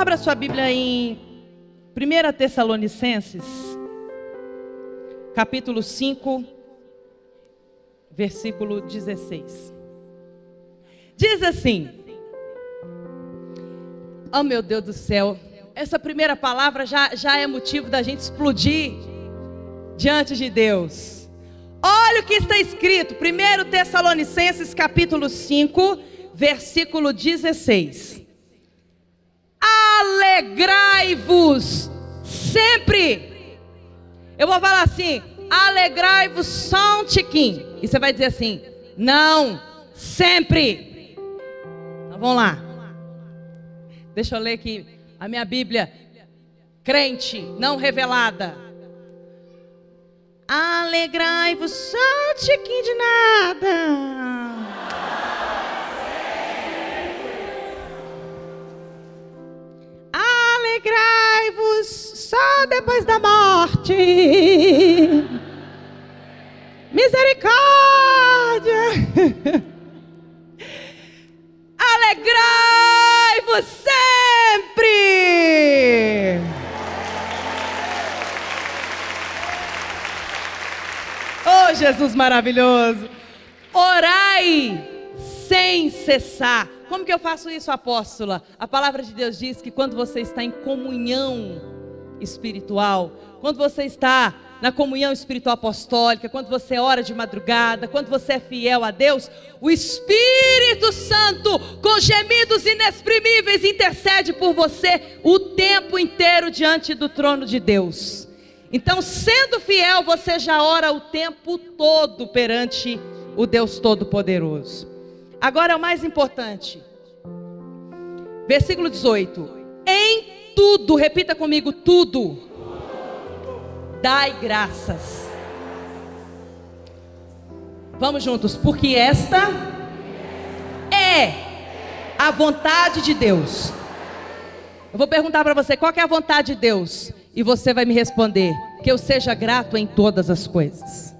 Abra sua Bíblia em 1 Tessalonicenses, capítulo 5, versículo 16. Diz assim: oh meu Deus do céu, essa primeira palavra já é motivo da gente explodir diante de Deus. Olha o que está escrito, 1 Tessalonicenses capítulo 5, versículo 16. Alegrai-vos sempre. Eu vou falar assim: alegrai-vos só um tiquinho. E você vai dizer assim: não, sempre. Então vamos lá. Deixa eu ler aqui a minha Bíblia crente, não revelada. Alegrai-vos só um tiquinho de nada. Alegrai-vos só depois da morte. Misericórdia. Alegrai-vos sempre. Oh, Jesus maravilhoso. Orai sem cessar. Como que eu faço isso, apóstola? A palavra de Deus diz que quando você está em comunhão espiritual, quando você está na comunhão espiritual apostólica, quando você ora de madrugada, quando você é fiel a Deus, o Espírito Santo, com gemidos inexprimíveis, intercede por você o tempo inteiro diante do trono de Deus. Então, sendo fiel, você já ora o tempo todo perante o Deus Todo-Poderoso. Agora é o mais importante. Versículo 18. Em tudo, repita comigo, tudo. Dai graças. Vamos juntos. Porque esta é a vontade de Deus. Eu vou perguntar para você, qual que é a vontade de Deus? E você vai me responder: que eu seja grato em todas as coisas.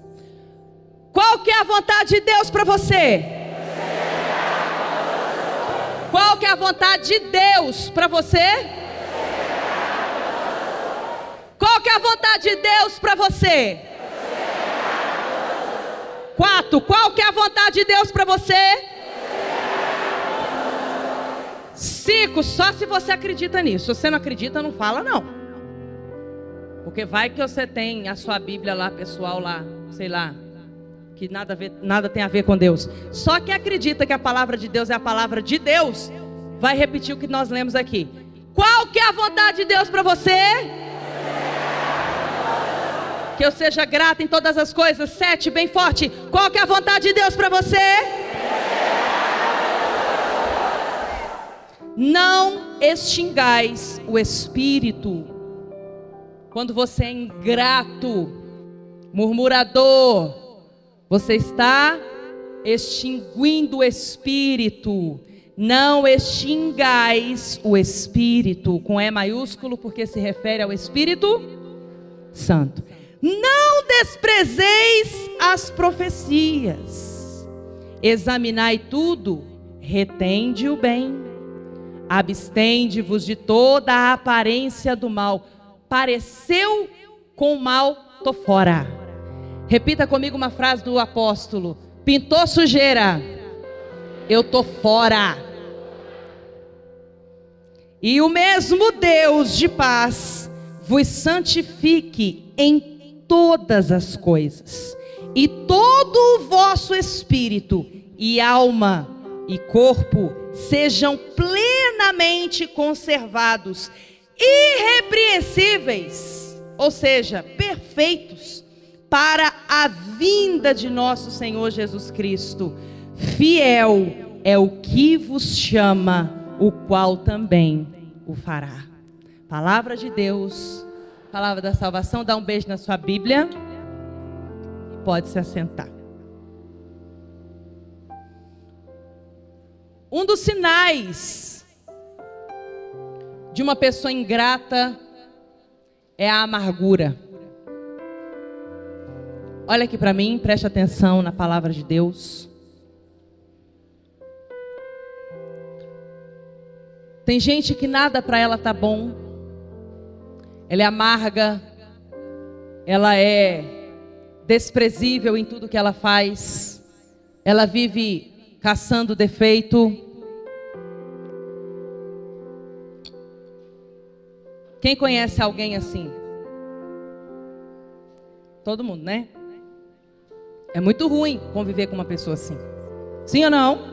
Qual que é a vontade de Deus para você? Qual que é a vontade de Deus para você? Qual que é a vontade de Deus para você? 4. Qual que é a vontade de Deus para você? 5. Só se você acredita nisso. Se você não acredita, não fala não. Porque vai que você tem a sua Bíblia lá, pessoal lá, sei lá, que nada tem a ver com Deus. Só quem acredita que a palavra de Deus é a palavra de Deus vai repetir o que nós lemos aqui. Qual que é a vontade de Deus para você? Que eu seja grata em todas as coisas. 7, bem forte. Qual que é a vontade de Deus para você? Não extingais o espírito. Quando você é ingrato, murmurador, você está extinguindo o espírito. Não extingais o espírito, com E maiúsculo, porque se refere ao Espírito Santo. Não desprezeis as profecias. Examinai tudo, retende o bem. Abstende-vos de toda a aparência do mal. Pareceu com o mal, tô fora. Repita comigo uma frase do apóstolo: pintou sujeira, eu tô fora. E o mesmo Deus de paz vos santifique em todas as coisas, e todo o vosso espírito e alma e corpo sejam plenamente conservados, irrepreensíveis, ou seja, perfeitos, para a vinda de nosso Senhor Jesus Cristo. Fiel é o que vos chama, o qual também o fará. Palavra de Deus, palavra da salvação. Dá um beijo na sua Bíblia. Pode se assentar. Um dos sinais de uma pessoa ingrata é a amargura. Olha aqui para mim, preste atenção na palavra de Deus. Tem gente que nada para ela tá bom. Ela é amarga. Ela é desprezível em tudo que ela faz. Ela vive caçando defeito. Quem conhece alguém assim? Todo mundo, né? É muito ruim conviver com uma pessoa assim. Sim ou não?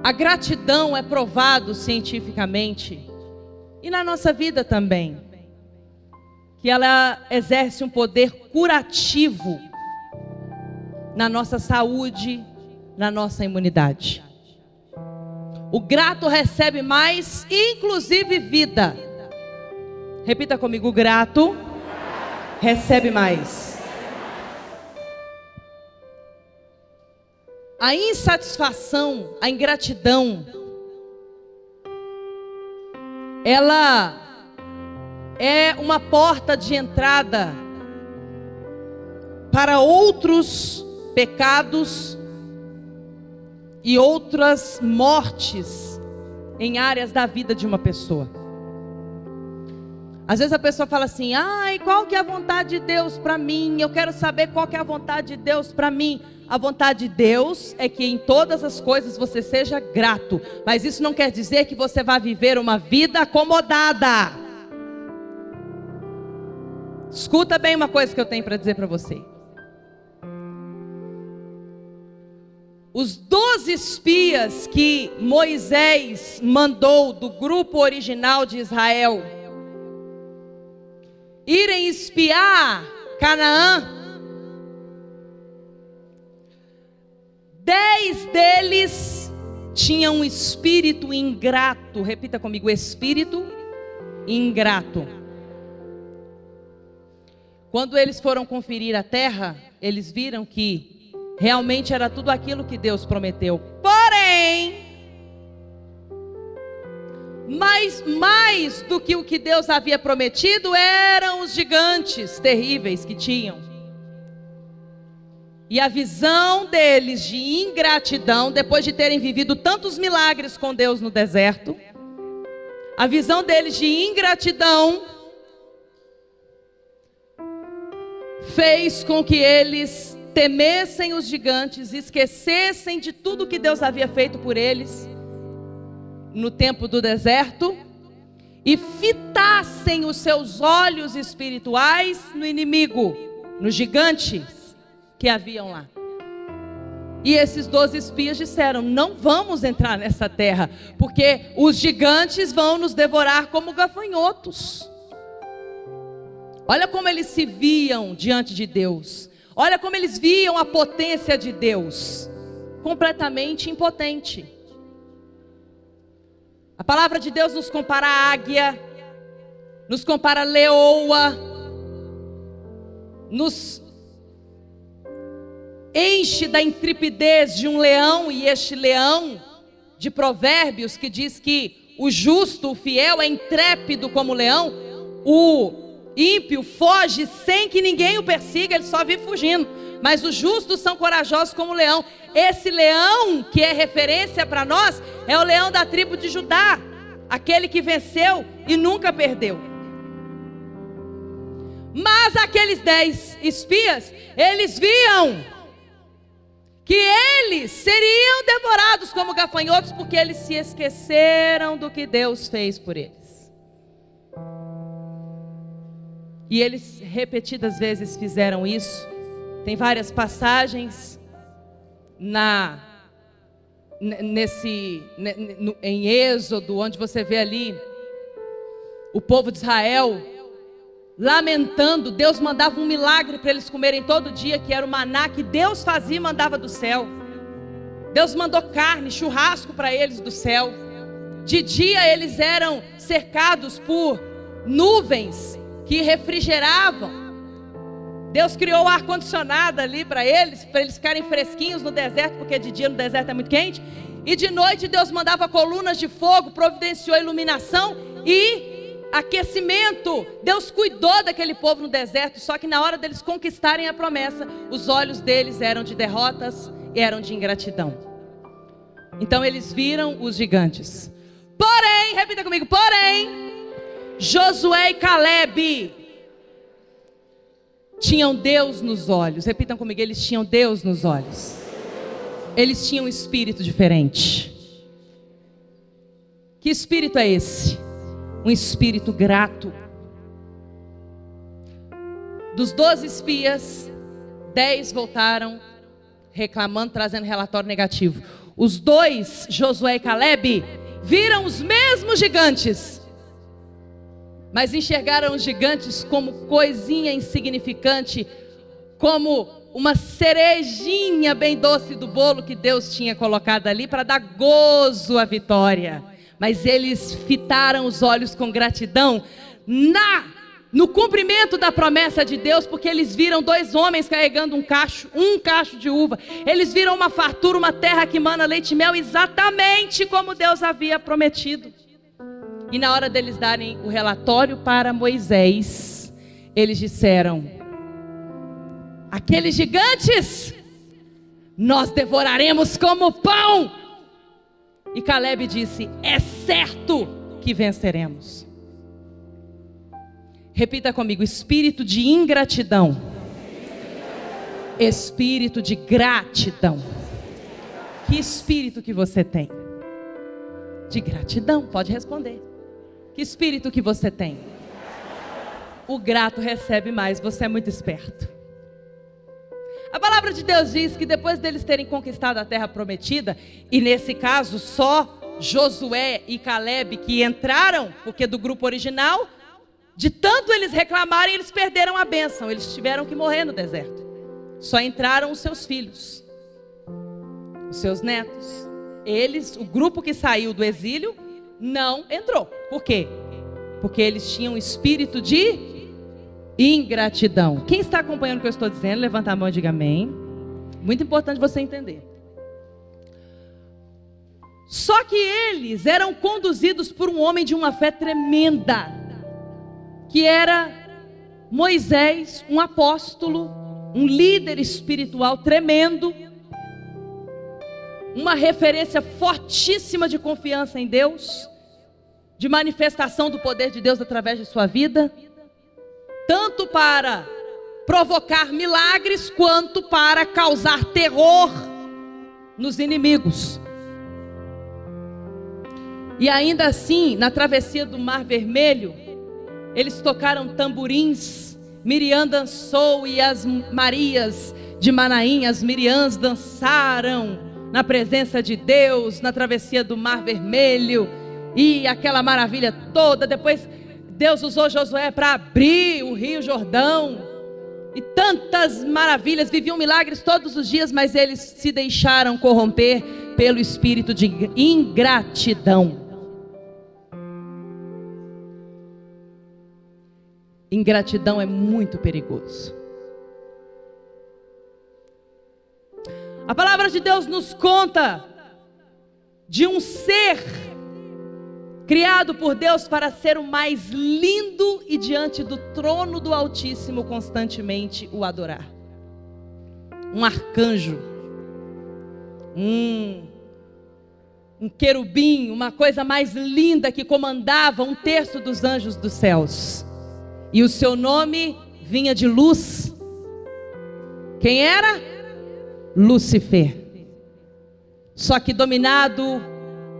A gratidão é provado cientificamente, e na nossa vida também, que ela exerce um poder curativo na nossa saúde, na nossa imunidade. O grato recebe mais, inclusive vida. Repita comigo: o grato recebe mais. A insatisfação, a ingratidão, ela é uma porta de entrada para outros pecados e outras mortes em áreas da vida de uma pessoa. Às vezes a pessoa fala assim: ai, qual que é a vontade de Deus para mim? Eu quero saber qual que é a vontade de Deus para mim. A vontade de Deus é que em todas as coisas você seja grato. Mas isso não quer dizer que você vai viver uma vida acomodada. Escuta bem uma coisa que eu tenho para dizer para você. Os 12 espias que Moisés mandou do grupo original de Israel irem espiar Canaã, 10 deles tinham um espírito ingrato. Repita comigo: espírito ingrato. Quando eles foram conferir a terra, eles viram que realmente era tudo aquilo que Deus prometeu. Porém, mais do que o que Deus havia prometido eram os gigantes terríveis que tinham. E a visão deles de ingratidão, depois de terem vivido tantos milagres com Deus no deserto, a visão deles de ingratidão fez com que eles temessem os gigantes, esquecessem de tudo que Deus havia feito por eles no tempo do deserto e fitassem os seus olhos espirituais no inimigo, nos gigantes que haviam lá. E esses 12 espias disseram: não vamos entrar nessa terra, porque os gigantes vão nos devorar como gafanhotos. Olha como eles se viam diante de Deus. Olha como eles viam a potência de Deus. Completamente impotente. A palavra de Deus nos compara a águia, nos compara a leoa, nos enche da intrepidez de um leão. E este leão de Provérbios, que diz que o justo, o fiel, é intrépido como o leão. O ímpio foge sem que ninguém o persiga, ele só vive fugindo. Mas os justos são corajosos como o leão. Esse leão que é referência para nós é o leão da tribo de Judá, aquele que venceu e nunca perdeu. Mas aqueles 10 espias, eles viam que eles seriam devorados como gafanhotos, porque eles se esqueceram do que Deus fez por eles. E eles repetidas vezes fizeram isso. Tem várias passagens em Êxodo, onde você vê ali o povo de Israel lamentando. Deus mandava um milagre para eles comerem todo dia, que era o maná que Deus fazia e mandava do céu. Deus mandou carne, churrasco para eles do céu. De dia eles eram cercados por nuvens que refrigeravam. Deus criou o ar-condicionado ali para eles ficarem fresquinhos no deserto, porque de dia no deserto é muito quente. E de noite Deus mandava colunas de fogo, providenciou iluminação e aquecimento. Deus cuidou daquele povo no deserto. Só que na hora deles conquistarem a promessa, os olhos deles eram de derrotas e eram de ingratidão. Então eles viram os gigantes. Porém, repita comigo, porém, Josué e Calebe tinham Deus nos olhos. Repitam comigo, eles tinham Deus nos olhos. Eles tinham um espírito diferente. Que espírito é esse? Um espírito grato. Dos 12 espias, 10 voltaram reclamando, trazendo relatório negativo. Os 2, Josué e Calebe, viram os mesmos gigantes, mas enxergaram os gigantes como coisinha insignificante, como uma cerejinha bem doce do bolo que Deus tinha colocado ali para dar gozo à vitória. Mas eles fitaram os olhos com gratidão no cumprimento da promessa de Deus, porque eles viram 2 homens carregando um cacho de uva. Eles viram uma fartura, uma terra que mana leite e mel, exatamente como Deus havia prometido. E na hora deles darem o relatório para Moisés, eles disseram: aqueles gigantes nós devoraremos como pão. E Calebe disse: é certo que venceremos. Repita comigo: espírito de ingratidão, espírito de gratidão. Que espírito que você tem? De gratidão, pode responder. Que espírito que você tem? O grato recebe mais, você é muito esperto. A palavra de Deus diz que depois deles terem conquistado a terra prometida, e nesse caso só Josué e Calebe que entraram, porque do grupo original, de tanto eles reclamarem, eles perderam a bênção, eles tiveram que morrer no deserto. Só entraram os seus filhos, os seus netos. Eles, o grupo que saiu do exílio, não entrou. Por quê? Porque eles tinham um espírito de ingratidão. Quem está acompanhando o que eu estou dizendo, levanta a mão e diga amém. Muito importante você entender. Só que eles eram conduzidos por um homem de uma fé tremenda, que era Moisés, um apóstolo, um líder espiritual tremendo, uma referência fortíssima de confiança em Deus, de manifestação do poder de Deus através de sua vida, tanto para provocar milagres, quanto para causar terror nos inimigos. E ainda assim, na travessia do Mar Vermelho, eles tocaram tamborins, Miriam dançou e as Marias de Manaim, as Miriãs dançaram na presença de Deus, na travessia do Mar Vermelho, e aquela maravilha toda. Depois Deus usou Josué para abrir o Rio Jordão, e tantas maravilhas, viviam milagres todos os dias, mas eles se deixaram corromper pelo espírito de ingratidão. Ingratidão é muito perigoso. A palavra de Deus nos conta de um ser criado por Deus para ser o mais lindo e diante do trono do Altíssimo constantemente o adorar. Um arcanjo, um querubim, uma coisa mais linda, que comandava 1/3 dos anjos dos céus. E o seu nome vinha de luz. Quem era? Lúcifer. Só que dominado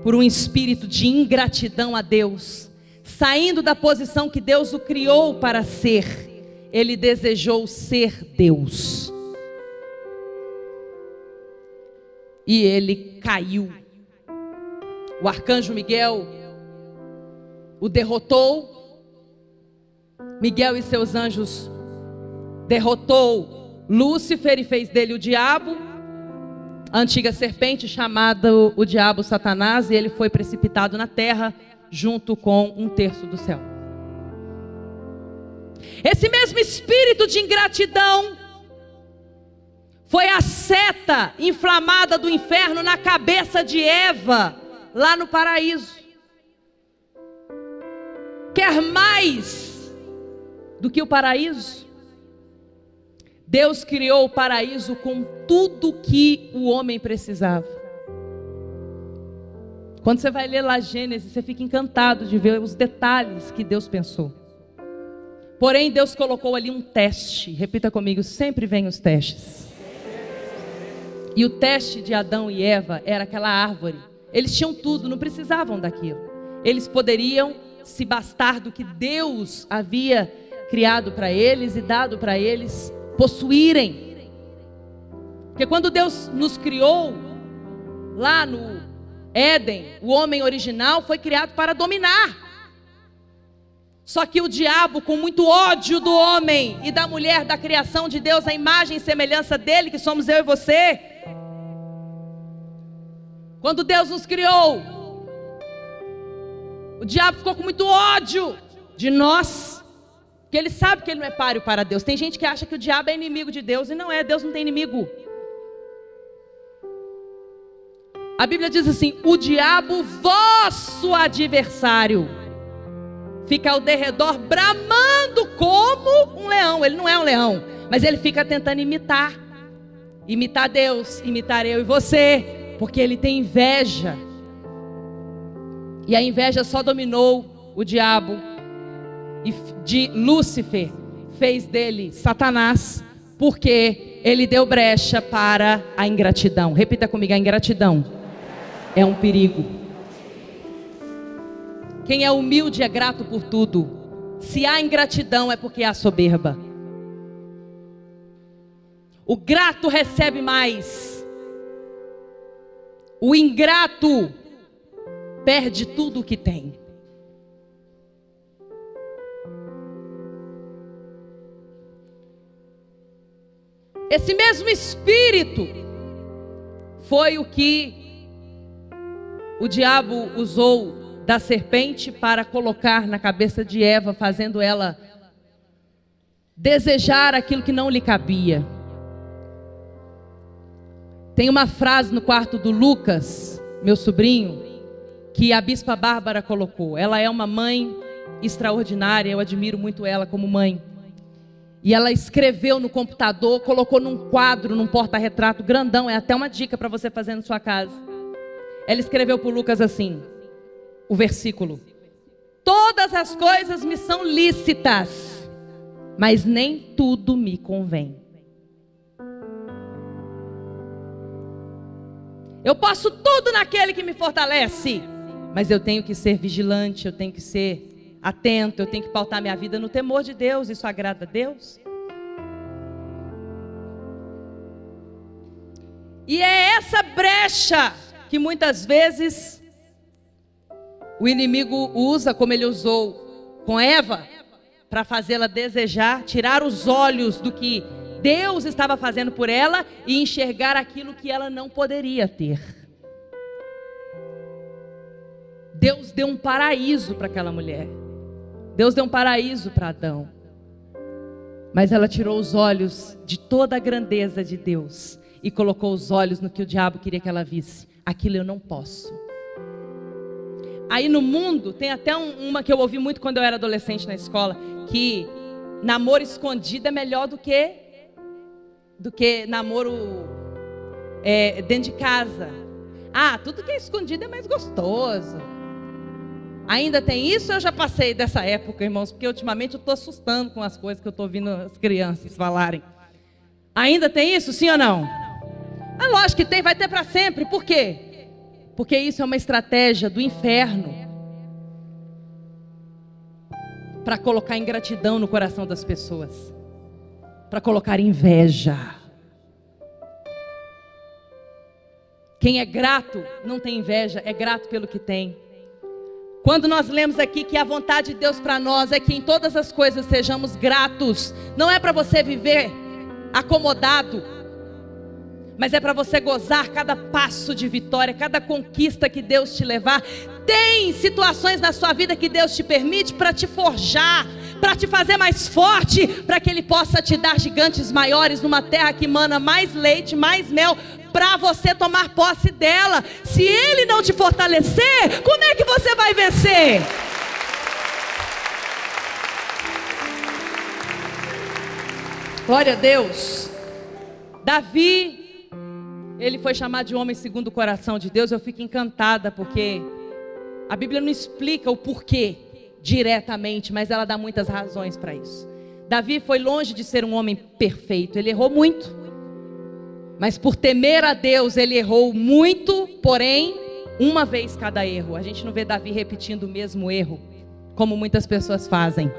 por um espírito de ingratidão a Deus, saindo da posição que Deus o criou para ser, ele desejou ser Deus. E ele caiu. O arcanjo Miguel o derrotou. Miguel e seus anjos derrotou Lúcifer e fez dele o diabo, a antiga serpente, chamada o diabo Satanás, e ele foi precipitado na terra junto com 1/3 do céu. Esse mesmo espírito de ingratidão foi a seta inflamada do inferno na cabeça de Eva, lá no paraíso. Quer mais do que o paraíso? Deus criou o paraíso com tudo que o homem precisava. Quando você vai ler lá Gênesis, você fica encantado de ver os detalhes que Deus pensou. Porém, Deus colocou ali um teste. Repita comigo, sempre vem os testes. E o teste de Adão e Eva era aquela árvore. Eles tinham tudo, não precisavam daquilo. Eles poderiam se bastar do que Deus havia criado para eles e dado para eles possuírem. Porque quando Deus nos criou, lá no Éden, o homem original foi criado para dominar. Só que o diabo, com muito ódio do homem e da mulher, da criação de Deus, a imagem e semelhança dele, que somos eu e você. Quando Deus nos criou, o diabo ficou com muito ódio de nós, porque ele sabe que ele não é páreo para Deus. Tem gente que acha que o diabo é inimigo de Deus, e não é, Deus não tem inimigo. A Bíblia diz assim: o diabo, vosso adversário, fica ao derredor bramando como um leão. Ele não é um leão, mas ele fica tentando imitar Deus, imitar eu e você, porque ele tem inveja. E a inveja só dominou o diabo, e de Lúcifer fez dele Satanás, porque ele deu brecha para a ingratidão. Repita comigo, a ingratidão é um perigo. Quem é humilde é grato por tudo. Se há ingratidão é porque há soberba. O grato recebe mais. O ingrato perde tudo o que tem. Esse mesmo espírito foi o que o diabo usou da serpente para colocar na cabeça de Eva, fazendo ela desejar aquilo que não lhe cabia. Tem uma frase no quarto do Lucas, meu sobrinho, que a bispa Bárbara colocou. Ela é uma mãe extraordinária, eu admiro muito ela como mãe. E ela escreveu no computador, colocou num quadro, num porta-retrato grandão, é até uma dica para você fazer na sua casa. Ela escreveu para o Lucas assim, o versículo: todas as coisas me são lícitas, mas nem tudo me convém. Eu posso tudo naquele que me fortalece, mas eu tenho que ser vigilante, eu tenho que ser atento, eu tenho que pautar minha vida no temor de Deus. Isso agrada a Deus? E é essa brecha que muitas vezes o inimigo usa, como ele usou com Eva, para fazê-la desejar, tirar os olhos do que Deus estava fazendo por ela e enxergar aquilo que ela não poderia ter. Deus deu um paraíso para aquela mulher. Deus deu um paraíso para Adão. Mas ela tirou os olhos de toda a grandeza de Deus e colocou os olhos no que o diabo queria que ela visse. Aquilo eu não posso. Aí no mundo, tem até uma que eu ouvi muito quando eu era adolescente na escola, que namoro escondido é melhor do que namoro dentro de casa. Ah, tudo que é escondido é mais gostoso. Ainda tem isso? Eu já passei dessa época, irmãos, porque ultimamente eu estou assustando com as coisas que eu estou ouvindo as crianças falarem. Ainda tem isso, sim ou não? É lógico que tem, vai ter para sempre. Por quê? Porque isso é uma estratégia do inferno para colocar ingratidão no coração das pessoas, para colocar inveja. Quem é grato não tem inveja, é grato pelo que tem. Quando nós lemos aqui que a vontade de Deus para nós é que em todas as coisas sejamos gratos, não é para você viver acomodado, mas é para você gozar cada passo de vitória, cada conquista que Deus te levar. Tem situações na sua vida que Deus te permite para te forjar, para te fazer mais forte, para que Ele possa te dar gigantes maiores numa terra que mana mais leite, mais mel, para você tomar posse dela. Se Ele não te fortalecer, como é que você vai vencer? Glória a Deus. Davi ele foi chamado de homem segundo o coração de Deus. Eu fico encantada porque a Bíblia não explica o porquê diretamente, mas ela dá muitas razões para isso. Davi foi longe de ser um homem perfeito, ele errou muito, mas por temer a Deus ele errou muito, porém uma vez cada erro. A gente não vê Davi repetindo o mesmo erro como muitas pessoas fazem.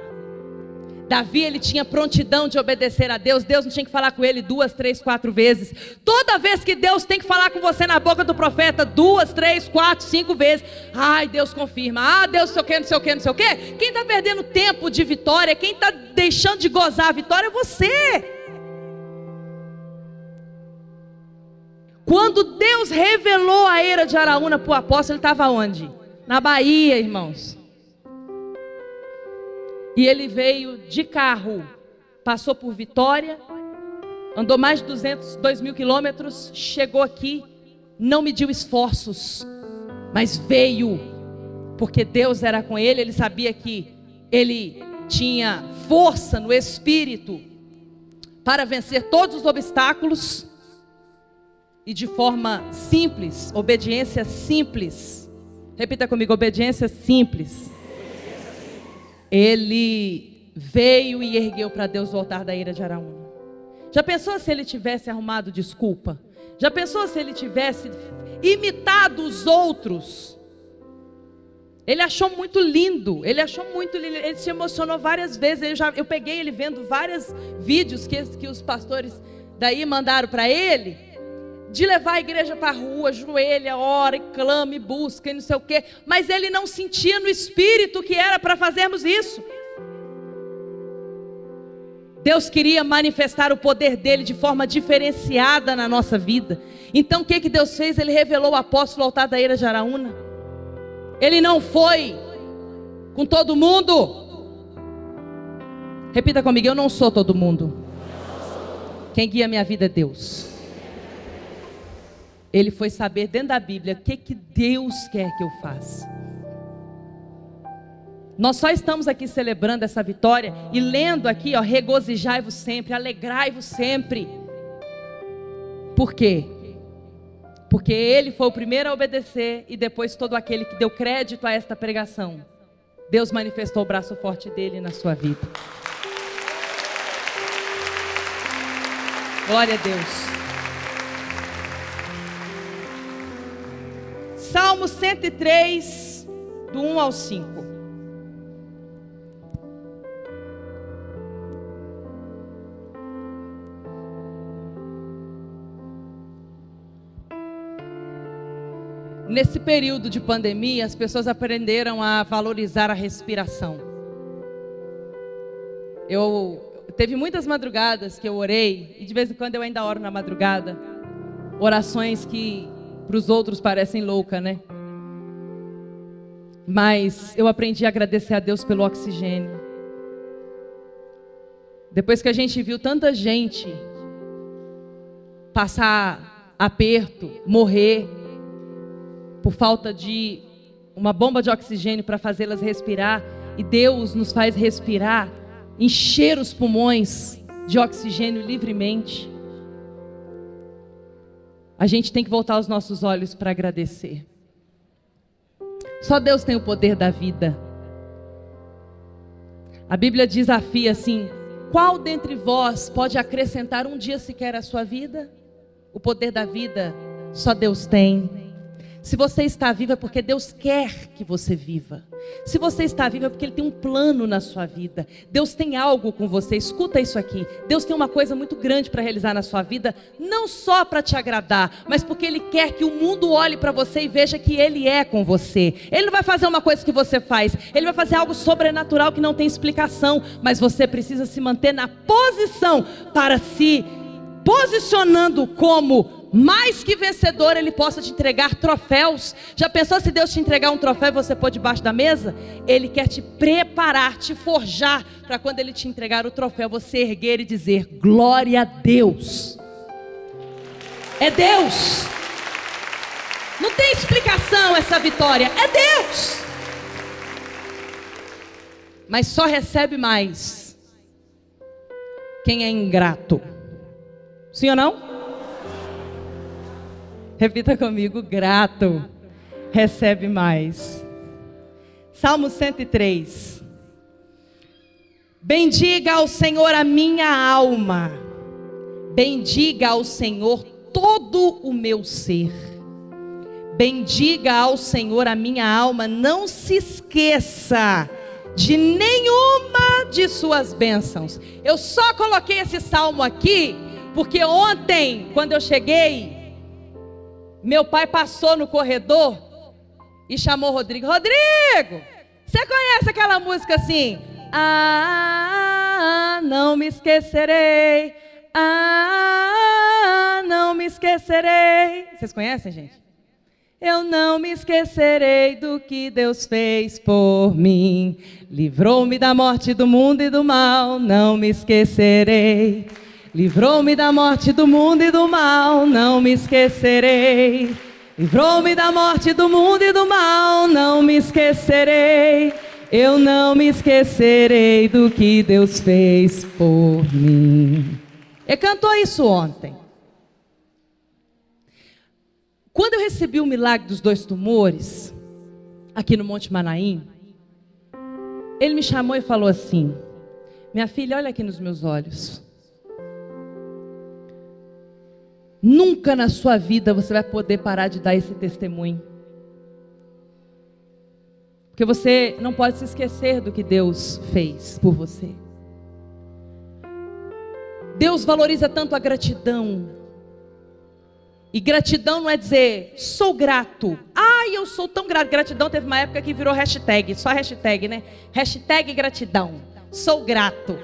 Davi, ele tinha prontidão de obedecer a Deus. Deus não tinha que falar com ele 2, 3, 4 vezes. Toda vez que Deus tem que falar com você na boca do profeta 2, 3, 4, 5 vezes, ai, Deus confirma, ah, Deus não sei o que, não sei o que, não sei o que. Quem está perdendo tempo de vitória, quem está deixando de gozar a vitória é você. Quando Deus revelou a Eira de Araúna para o apóstolo, ele estava onde? Na Bahia, irmãos. E ele veio de carro, passou por Vitória, andou mais de 2.000 quilômetros, chegou aqui, não mediu esforços, mas veio, porque Deus era com ele. Ele sabia que ele tinha força no espírito para vencer todos os obstáculos, e de forma simples, obediência simples. Repita comigo, obediência simples. Ele veio e ergueu para Deus o altar da Eira de Araúna. Já pensou se ele tivesse arrumado desculpa? Já pensou se ele tivesse imitado os outros? Ele achou muito lindo, ele se emocionou várias vezes. Eu peguei ele vendo vários vídeos que os pastores daí mandaram para ele, de levar a igreja para a rua, ajoelha, ora e clama e busca e não sei o quê, mas ele não sentia no espírito que era para fazermos isso. Deus queria manifestar o poder dele de forma diferenciada na nossa vida. Então o que Deus fez? Ele revelou o apóstolo ao altar da Eira de Araúna. Ele não foi com todo mundo. Repita comigo, eu não sou todo mundo. Quem guia minha vida é Deus. Ele foi saber dentro da Bíblia o que Deus quer que eu faça. Nós só estamos aqui celebrando essa vitória e lendo aqui, ó, regozijai-vos sempre, alegrai-vos sempre. Por quê? Porque ele foi o primeiro a obedecer e depois todo aquele que deu crédito a esta pregação, Deus manifestou o braço forte dele na sua vida. Glória a Deus. Salmo 103, do 1 ao 5. Nesse período de pandemia, as pessoas aprenderam a valorizar a respiração. Teve muitas madrugadas que eu orei, e de vez em quando eu ainda oro na madrugada, orações que para os outros parecem loucas, né? Mas eu aprendi a agradecer a Deus pelo oxigênio. Depois que a gente viu tanta gente passar aperto, morrer, por falta de uma bomba de oxigênio para fazê-las respirar, e Deus nos faz respirar, encher os pulmões de oxigênio livremente, a gente tem que voltar os nossos olhos para agradecer. Só Deus tem o poder da vida. A Bíblia desafia assim: qual dentre vós pode acrescentar um dia sequer à sua vida? O poder da vida só Deus tem. Se você está vivo é porque Deus quer que você viva. Se você está vivo é porque Ele tem um plano na sua vida. Deus tem algo com você. Escuta isso aqui. Deus tem uma coisa muito grande para realizar na sua vida. Não só para te agradar, mas porque Ele quer que o mundo olhe para você e veja que Ele é com você. Ele não vai fazer uma coisa que você faz. Ele vai fazer algo sobrenatural que não tem explicação. Mas você precisa se manter na posição para se posicionando como mais que vencedor. Ele possa te entregar troféus. Já pensou se Deus te entregar um troféu e você pôr debaixo da mesa? Ele quer te preparar, te forjar, para quando Ele te entregar o troféu, você erguer e dizer: glória a Deus. É Deus. Não tem explicação essa vitória. É Deus. Mas só recebe mais quem é ingrato. Sim ou não? Repita comigo, grato recebe mais. Salmo 103. Bendiga ao Senhor a minha alma, bendiga ao Senhor todo o meu ser. Bendiga ao Senhor a minha alma, não se esqueça de nenhuma de suas bênçãos. Eu só coloquei esse salmo aqui, porque ontem, quando eu cheguei, meu pai passou no corredor e chamou Rodrigo. Rodrigo, você conhece aquela música assim? Ah, não me esquecerei. Ah, não me esquecerei. Vocês conhecem, gente? Eu não me esquecerei do que Deus fez por mim. Livrou-me da morte do mundo e do mal, não me esquecerei. Livrou-me da morte do mundo e do mal, não me esquecerei. Livrou-me da morte do mundo e do mal, não me esquecerei. Eu não me esquecerei do que Deus fez por mim. Ele cantou isso ontem. Quando eu recebi o milagre dos 2 tumores, aqui no Monte Manaim, ele me chamou e falou assim: minha filha, olha aqui nos meus olhos. Nunca na sua vida você vai poder parar de dar esse testemunho. Porque você não pode se esquecer do que Deus fez por você. Deus valoriza tanto a gratidão. E gratidão não é dizer, sou grato. Ai, eu sou tão grato. Gratidão teve uma época que virou hashtag, só hashtag, né? Hashtag gratidão. Sou grato.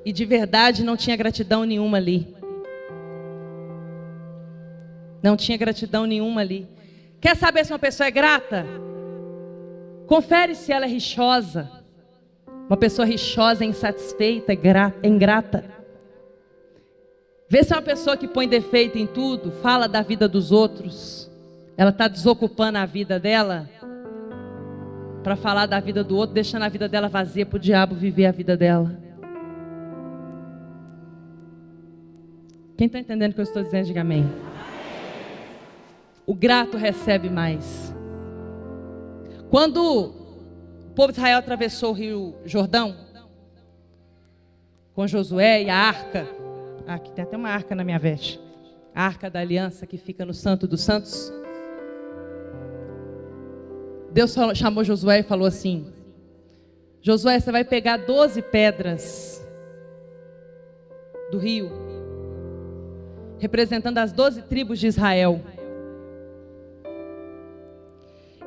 E de verdade não tinha gratidão nenhuma ali. Não tinha gratidão nenhuma ali. Quer saber se uma pessoa é grata? Confere se ela é rixosa. Uma pessoa rixosa, insatisfeita, é ingrata. Vê se é uma pessoa que põe defeito em tudo, fala da vida dos outros. Ela está desocupando a vida dela para falar da vida do outro, deixando a vida dela vazia para o diabo viver a vida dela. Quem está entendendo o que eu estou dizendo, diga amém. O grato recebe mais. Quando o povo de Israel atravessou o rio Jordão, com Josué e a arca, aqui tem até uma arca na minha veste, a arca da aliança que fica no Santo dos Santos. Deus chamou Josué e falou assim: Josué, você vai pegar 12 pedras do rio, representando as 12 tribos de Israel.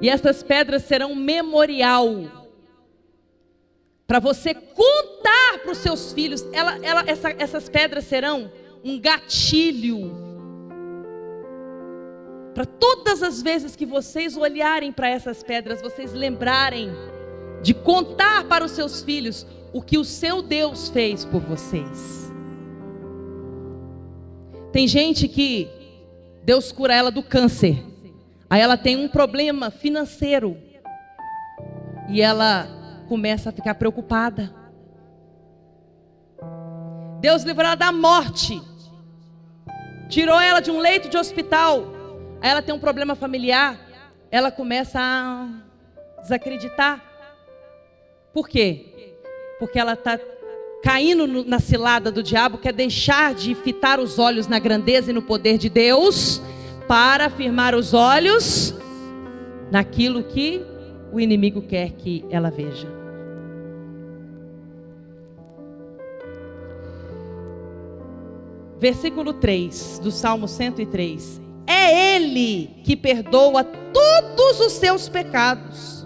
E essas pedras serão um memorial para você contar para os seus filhos. Essas pedras serão um gatilho para todas as vezes que vocês olharem para essas pedras, vocês lembrarem de contar para os seus filhos o que o seu Deus fez por vocês. Tem gente que Deus cura ela do câncer. Aí ela tem um problema financeiro. E ela começa a ficar preocupada. Deus livrou ela da morte. Tirou ela de um leito de hospital. Aí ela tem um problema familiar. Ela começa a desacreditar. Por quê? Porque ela está caindo na cilada do diabo, quer deixar de fitar os olhos na grandeza e no poder de Deus, para firmar os olhos naquilo que o inimigo quer que ela veja. Versículo 3 do Salmo 103. É Ele que perdoa todos os seus pecados.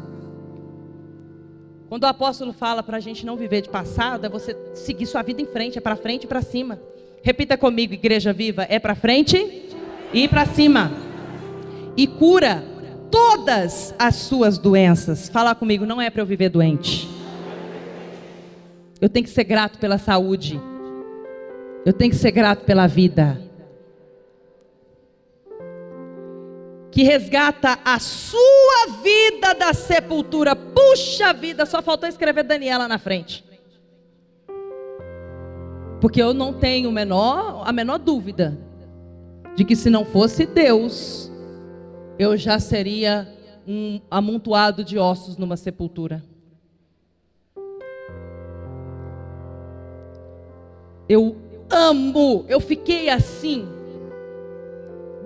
Quando o apóstolo fala para a gente não viver de passado, é você seguir sua vida em frente, é para frente e para cima. Repita comigo, igreja viva, é para frente e para cima. E cura todas as suas doenças. Fala comigo, não é para eu viver doente. Eu tenho que ser grato pela saúde. Eu tenho que ser grato pela vida. Que resgata a sua vida da sepultura. Puxa vida, só faltou escrever Daniela na frente. Porque eu não tenho a menor dúvida de que se não fosse Deus, eu já seria um amontoado de ossos numa sepultura. Eu fiquei assim,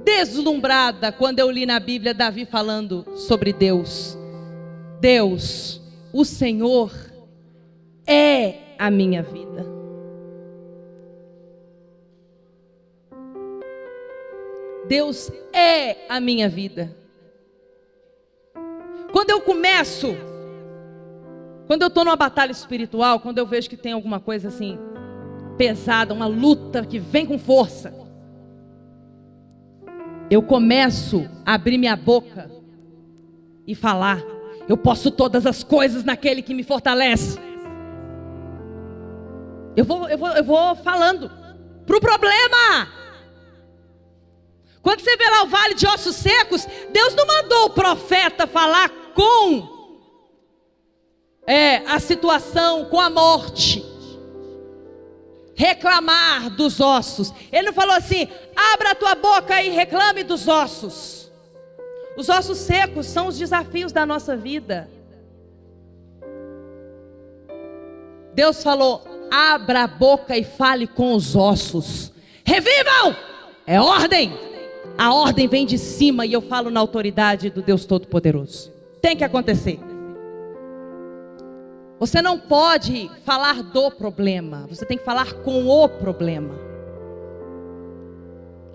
deslumbrada, quando eu li na Bíblia Davi falando sobre Deus. Deus, o Senhor é a minha vida. Deus é a minha vida. Quando eu estou numa batalha espiritual, quando eu vejo que tem alguma coisa assim pesada, uma luta que vem com força, eu começo a abrir minha boca e falar: eu posso todas as coisas naquele que me fortalece. Eu vou falando pro problema. Quando você vê lá o vale de ossos secos, Deus não mandou o profeta falar com a situação, com a morte, reclamar dos ossos. Ele não falou assim: abra a tua boca e reclame dos ossos. Os ossos secos são os desafios da nossa vida. Deus falou: abra a boca e fale com os ossos. Revivam! É ordem. A ordem vem de cima e eu falo na autoridade do Deus Todo-Poderoso. Tem que acontecer. Você não pode falar do problema, você tem que falar com o problema.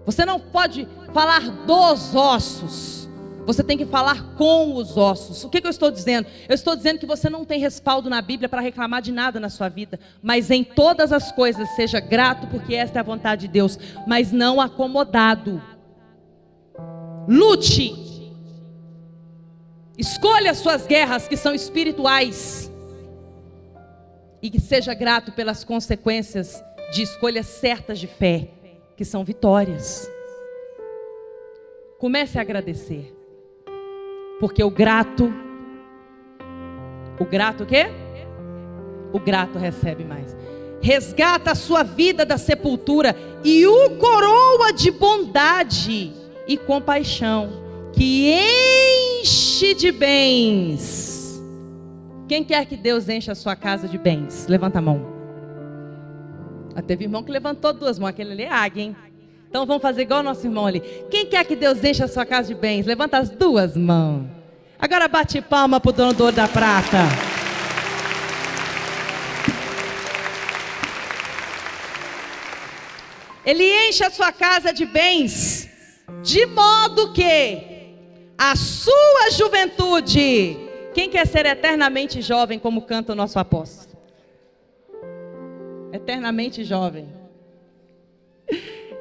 Você não pode falar dos ossos, você tem que falar com os ossos. O que eu estou dizendo? Eu estou dizendo que você não tem respaldo na Bíblia para reclamar de nada na sua vida, mas em todas as coisas seja grato, porque esta é a vontade de Deus, mas não acomodado. Lute, escolha as suas guerras que são espirituais, e que seja grato pelas consequências de escolhas certas de fé, que são vitórias. Comece a agradecer, porque o grato o quê? O grato recebe mais. Resgata a sua vida da sepultura e o coroa de bondade e compaixão, que enche de bens. Quem quer que Deus enche a sua casa de bens? Levanta a mão. Teve irmão que levantou duas mãos. Aquele ali é águia, hein? Então vamos fazer igual o nosso irmão ali. Quem quer que Deus enche a sua casa de bens? Levanta as duas mãos. Agora bate palma para o dono do ouro da prata. Ele enche a sua casa de bens, de modo que a sua juventude... Quem quer ser eternamente jovem, como canta o nosso apóstolo? Eternamente jovem.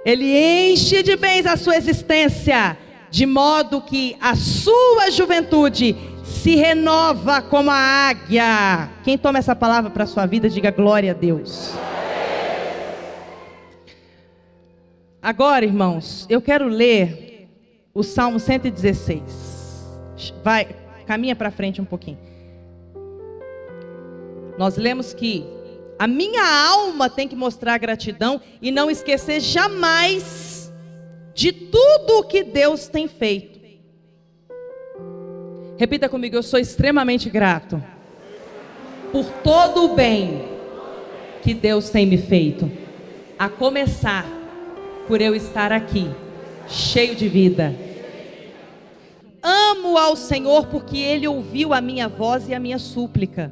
Ele enche de bens a sua existência, de modo que a sua juventude se renova como a águia. Quem toma essa palavra para a sua vida, diga glória a Deus. Agora, irmãos, eu quero ler o Salmo 116. Caminha para frente um pouquinho. Nós lemos que a minha alma tem que mostrar gratidão e não esquecer jamais de tudo o que Deus tem feito. Repita comigo: eu sou extremamente grato por todo o bem que Deus tem me feito, a começar por eu estar aqui, cheio de vida. Amo ao Senhor porque Ele ouviu a minha voz e a minha súplica,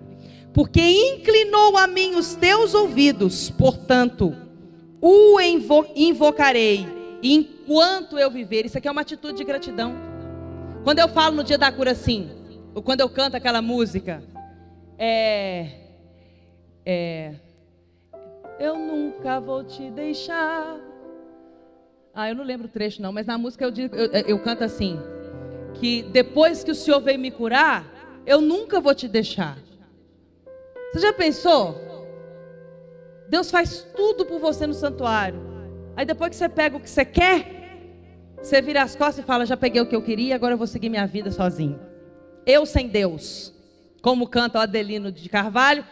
porque inclinou a mim os teus ouvidos. Portanto, o invocarei enquanto eu viver. Isso aqui é uma atitude de gratidão. Quando eu falo no dia da cura assim, ou quando eu canto aquela música, eu nunca vou te deixar. Eu não lembro o trecho não, mas na música eu canto assim: que depois que o Senhor veio me curar, eu nunca vou te deixar. Você já pensou? Deus faz tudo por você no santuário. Aí depois que você pega o que você quer, você vira as costas e fala: já peguei o que eu queria, agora eu vou seguir minha vida sozinho. Eu sem Deus. Como canta o Adelino de Carvalho: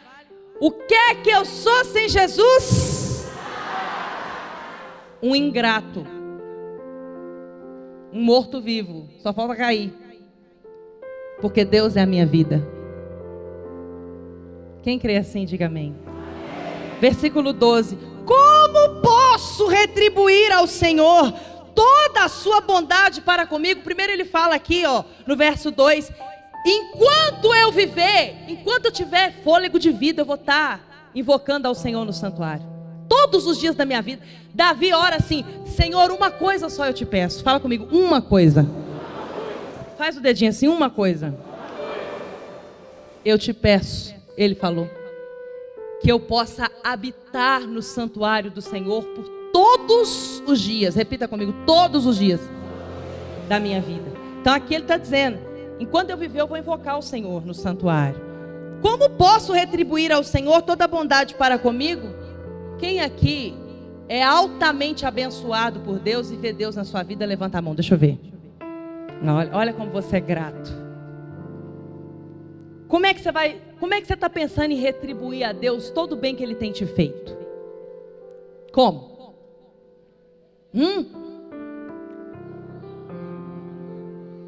o que é que eu sou sem Jesus? Um ingrato. Um morto-vivo, só falta cair. Porque Deus é a minha vida. Quem crê assim, diga amém. Versículo 12. Como posso retribuir ao Senhor toda a sua bondade para comigo? Primeiro ele fala aqui, ó, no verso 2. Enquanto eu viver, enquanto eu tiver fôlego de vida, eu vou estar invocando ao Senhor no santuário. Todos os dias da minha vida. Davi ora assim: Senhor, uma coisa só eu te peço. Fala comigo, uma coisa. Faz o dedinho assim, uma coisa. Eu te peço, ele falou, que eu possa habitar no santuário do Senhor por todos os dias. Repita comigo, todos os dias da minha vida. Então aqui ele está dizendo: enquanto eu viver, eu vou invocar o Senhor no santuário. Como posso retribuir ao Senhor toda a bondade para comigo? Quem aqui é altamente abençoado por Deus e vê Deus na sua vida? Levanta a mão, deixa eu ver. Olha como você é grato. Como é que você está pensando em retribuir a Deus todo o bem que Ele tem te feito? Como?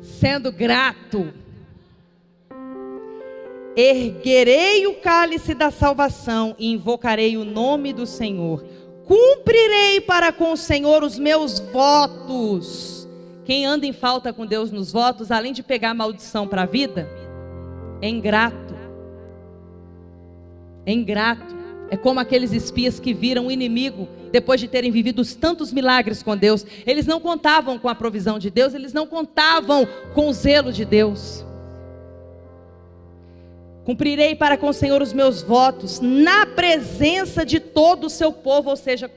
Sendo grato. Erguerei o cálice da salvação e invocarei o nome do Senhor. Cumprirei para com o Senhor os meus votos. Quem anda em falta com Deus nos votos, além de pegar maldição para a vida, é ingrato. É ingrato. É como aqueles espias que viram o inimigo depois de terem vivido tantos milagres com Deus. Eles não contavam com a provisão de Deus, eles não contavam com o zelo de Deus. Cumprirei para com o Senhor os meus votos, na presença de todo o seu povo, ou seja,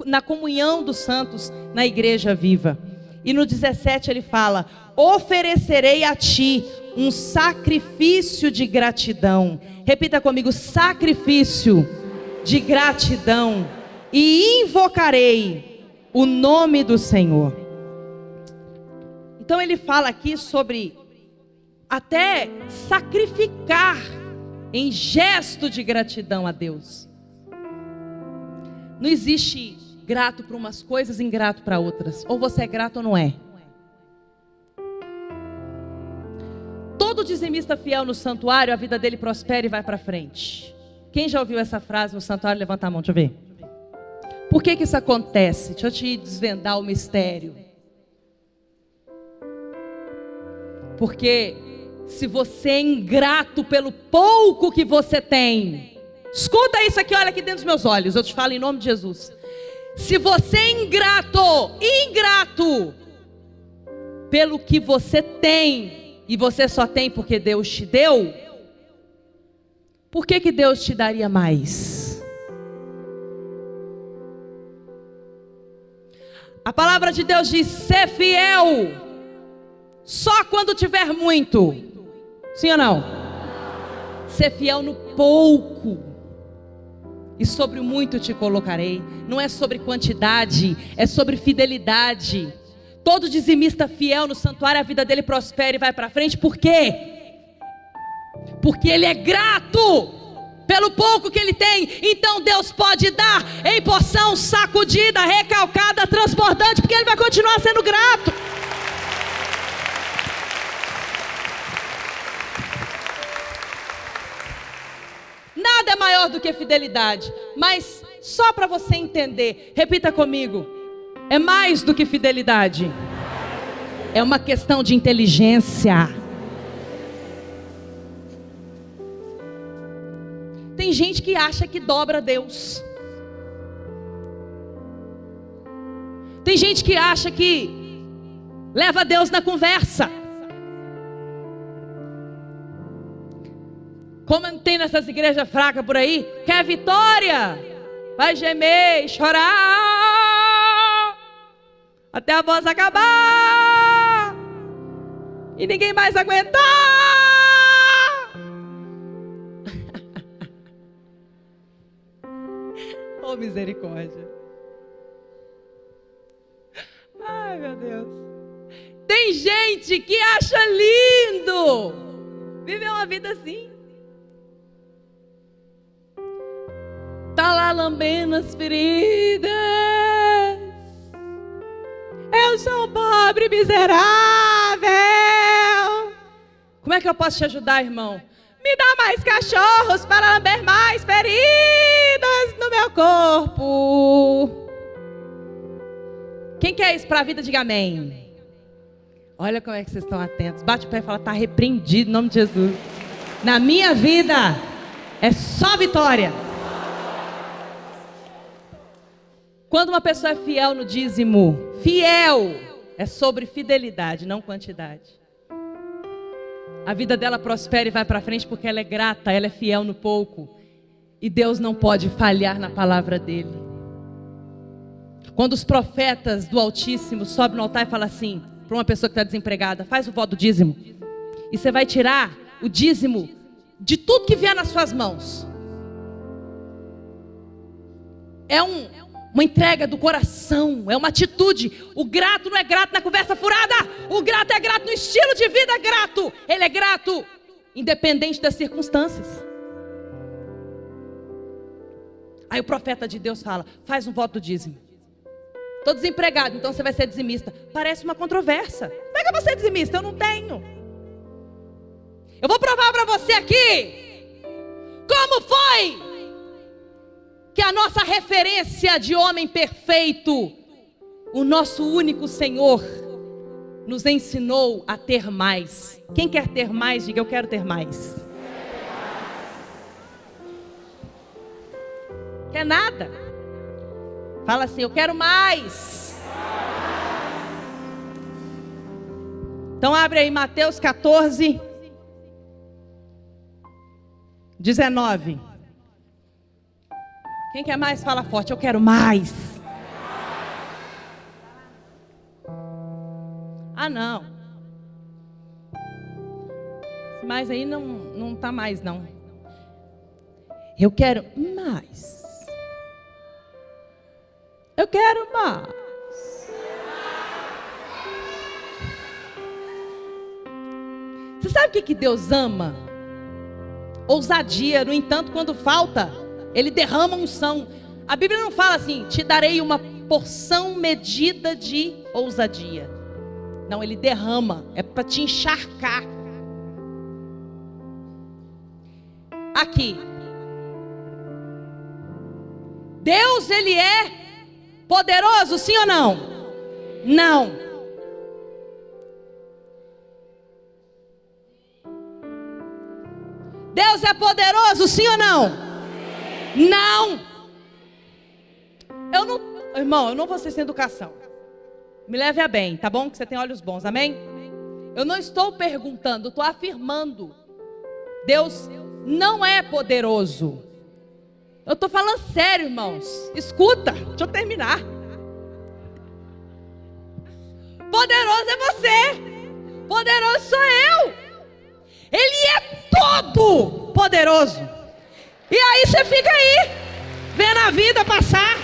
na comunhão dos santos, na igreja viva. E no 17 ele fala: oferecerei a ti um sacrifício de gratidão. Repita comigo: sacrifício de gratidão. E invocarei o nome do Senhor. Então ele fala aqui sobre até sacrificar em gesto de gratidão a Deus. Não existe grato para umas coisas e ingrato para outras. Ou você é grato ou não é. Todo dizimista fiel no santuário, a vida dele prospera e vai para frente. Quem já ouviu essa frase no santuário? Levanta a mão, deixa eu ver. Por que isso acontece? Deixa eu te desvendar o mistério. Porque se você é ingrato pelo pouco que você tem, escuta isso aqui, olha aqui dentro dos meus olhos, eu te falo em nome de Jesus. Se você é ingrato pelo que você tem, e você só tem porque Deus te deu, por que Deus te daria mais? A palavra de Deus diz: ser fiel só quando tiver muito. Sim ou não? Ser fiel no pouco, e sobre o muito te colocarei. Não é sobre quantidade, é sobre fidelidade. Todo dizimista fiel no santuário, a vida dele prospera e vai para frente. Por quê? Porque ele é grato pelo pouco que ele tem. Então Deus pode dar em porção sacudida, recalcada, transbordante, porque ele vai continuar sendo grato. Nada é maior do que fidelidade. Mas só para você entender, repita comigo: é mais do que fidelidade. É uma questão de inteligência. Tem gente que acha que dobra Deus. Tem gente que acha que leva Deus na conversa. Como tem nessas igrejas fracas por aí, quer vitória, vai gemer e chorar até a voz acabar e ninguém mais aguentar. Oh, misericórdia. Ai, meu Deus. Tem gente que acha lindo viver uma vida assim. Tá lá lambendo as feridas. Eu eu sou um pobre miserável. Como é que eu posso te ajudar, irmão? Me dá mais cachorros para lamber mais feridas no meu corpo. Quem quer isso para a vida, diga amém. Olha como é que vocês estão atentos. Bate o pé e fala, está repreendido em nome de Jesus. Na minha vida é só vitória. Quando uma pessoa é fiel no dízimo, fiel é sobre fidelidade, não quantidade. A vida dela prospera e vai para frente porque ela é grata, ela é fiel no pouco. E Deus não pode falhar na palavra dele. Quando os profetas do Altíssimo sobem no altar e falam assim, para uma pessoa que está desempregada, faz o voto do dízimo. E você vai tirar o dízimo de tudo que vier nas suas mãos. É uma entrega do coração, é uma atitude. O grato não é grato na conversa furada. O grato é grato no estilo de vida grato. Ele é grato independente das circunstâncias. Aí o profeta de Deus fala, faz um voto do dízimo. Estou desempregado, então você vai ser dizimista. Parece uma controvérsia. Como é que eu vou ser dizimista? Eu não tenho. Eu vou provar para você aqui como foi que a nossa referência de homem perfeito, o nosso único Senhor, nos ensinou a ter mais. Quem quer ter mais, diga eu quero ter mais. Quer nada? Fala assim, eu quero mais. Então abre aí Mateus 14, 19. Quem quer mais, fala forte, eu quero mais. Ah, não. Mas aí não tá mais, não. Eu quero mais. Eu quero mais. Você sabe o que Deus ama? Ousadia. No entanto, quando falta, Ele derrama unção. A Bíblia não fala assim, te darei uma porção medida de ousadia. Não, Ele derrama. É para te encharcar. Aqui. Deus, Ele é poderoso, sim ou não? Não. Deus é poderoso, sim ou não? Não. Irmão, eu não vou ser sem educação. Me leve a bem, tá bom? Que você tem olhos bons, amém? Eu não estou perguntando, eu estou afirmando. Deus não é poderoso. Eu estou falando sério, irmãos. Escuta, deixa eu terminar. Poderoso é você. Poderoso sou eu. Ele é todo poderoso. E aí você fica aí, vendo a vida passar.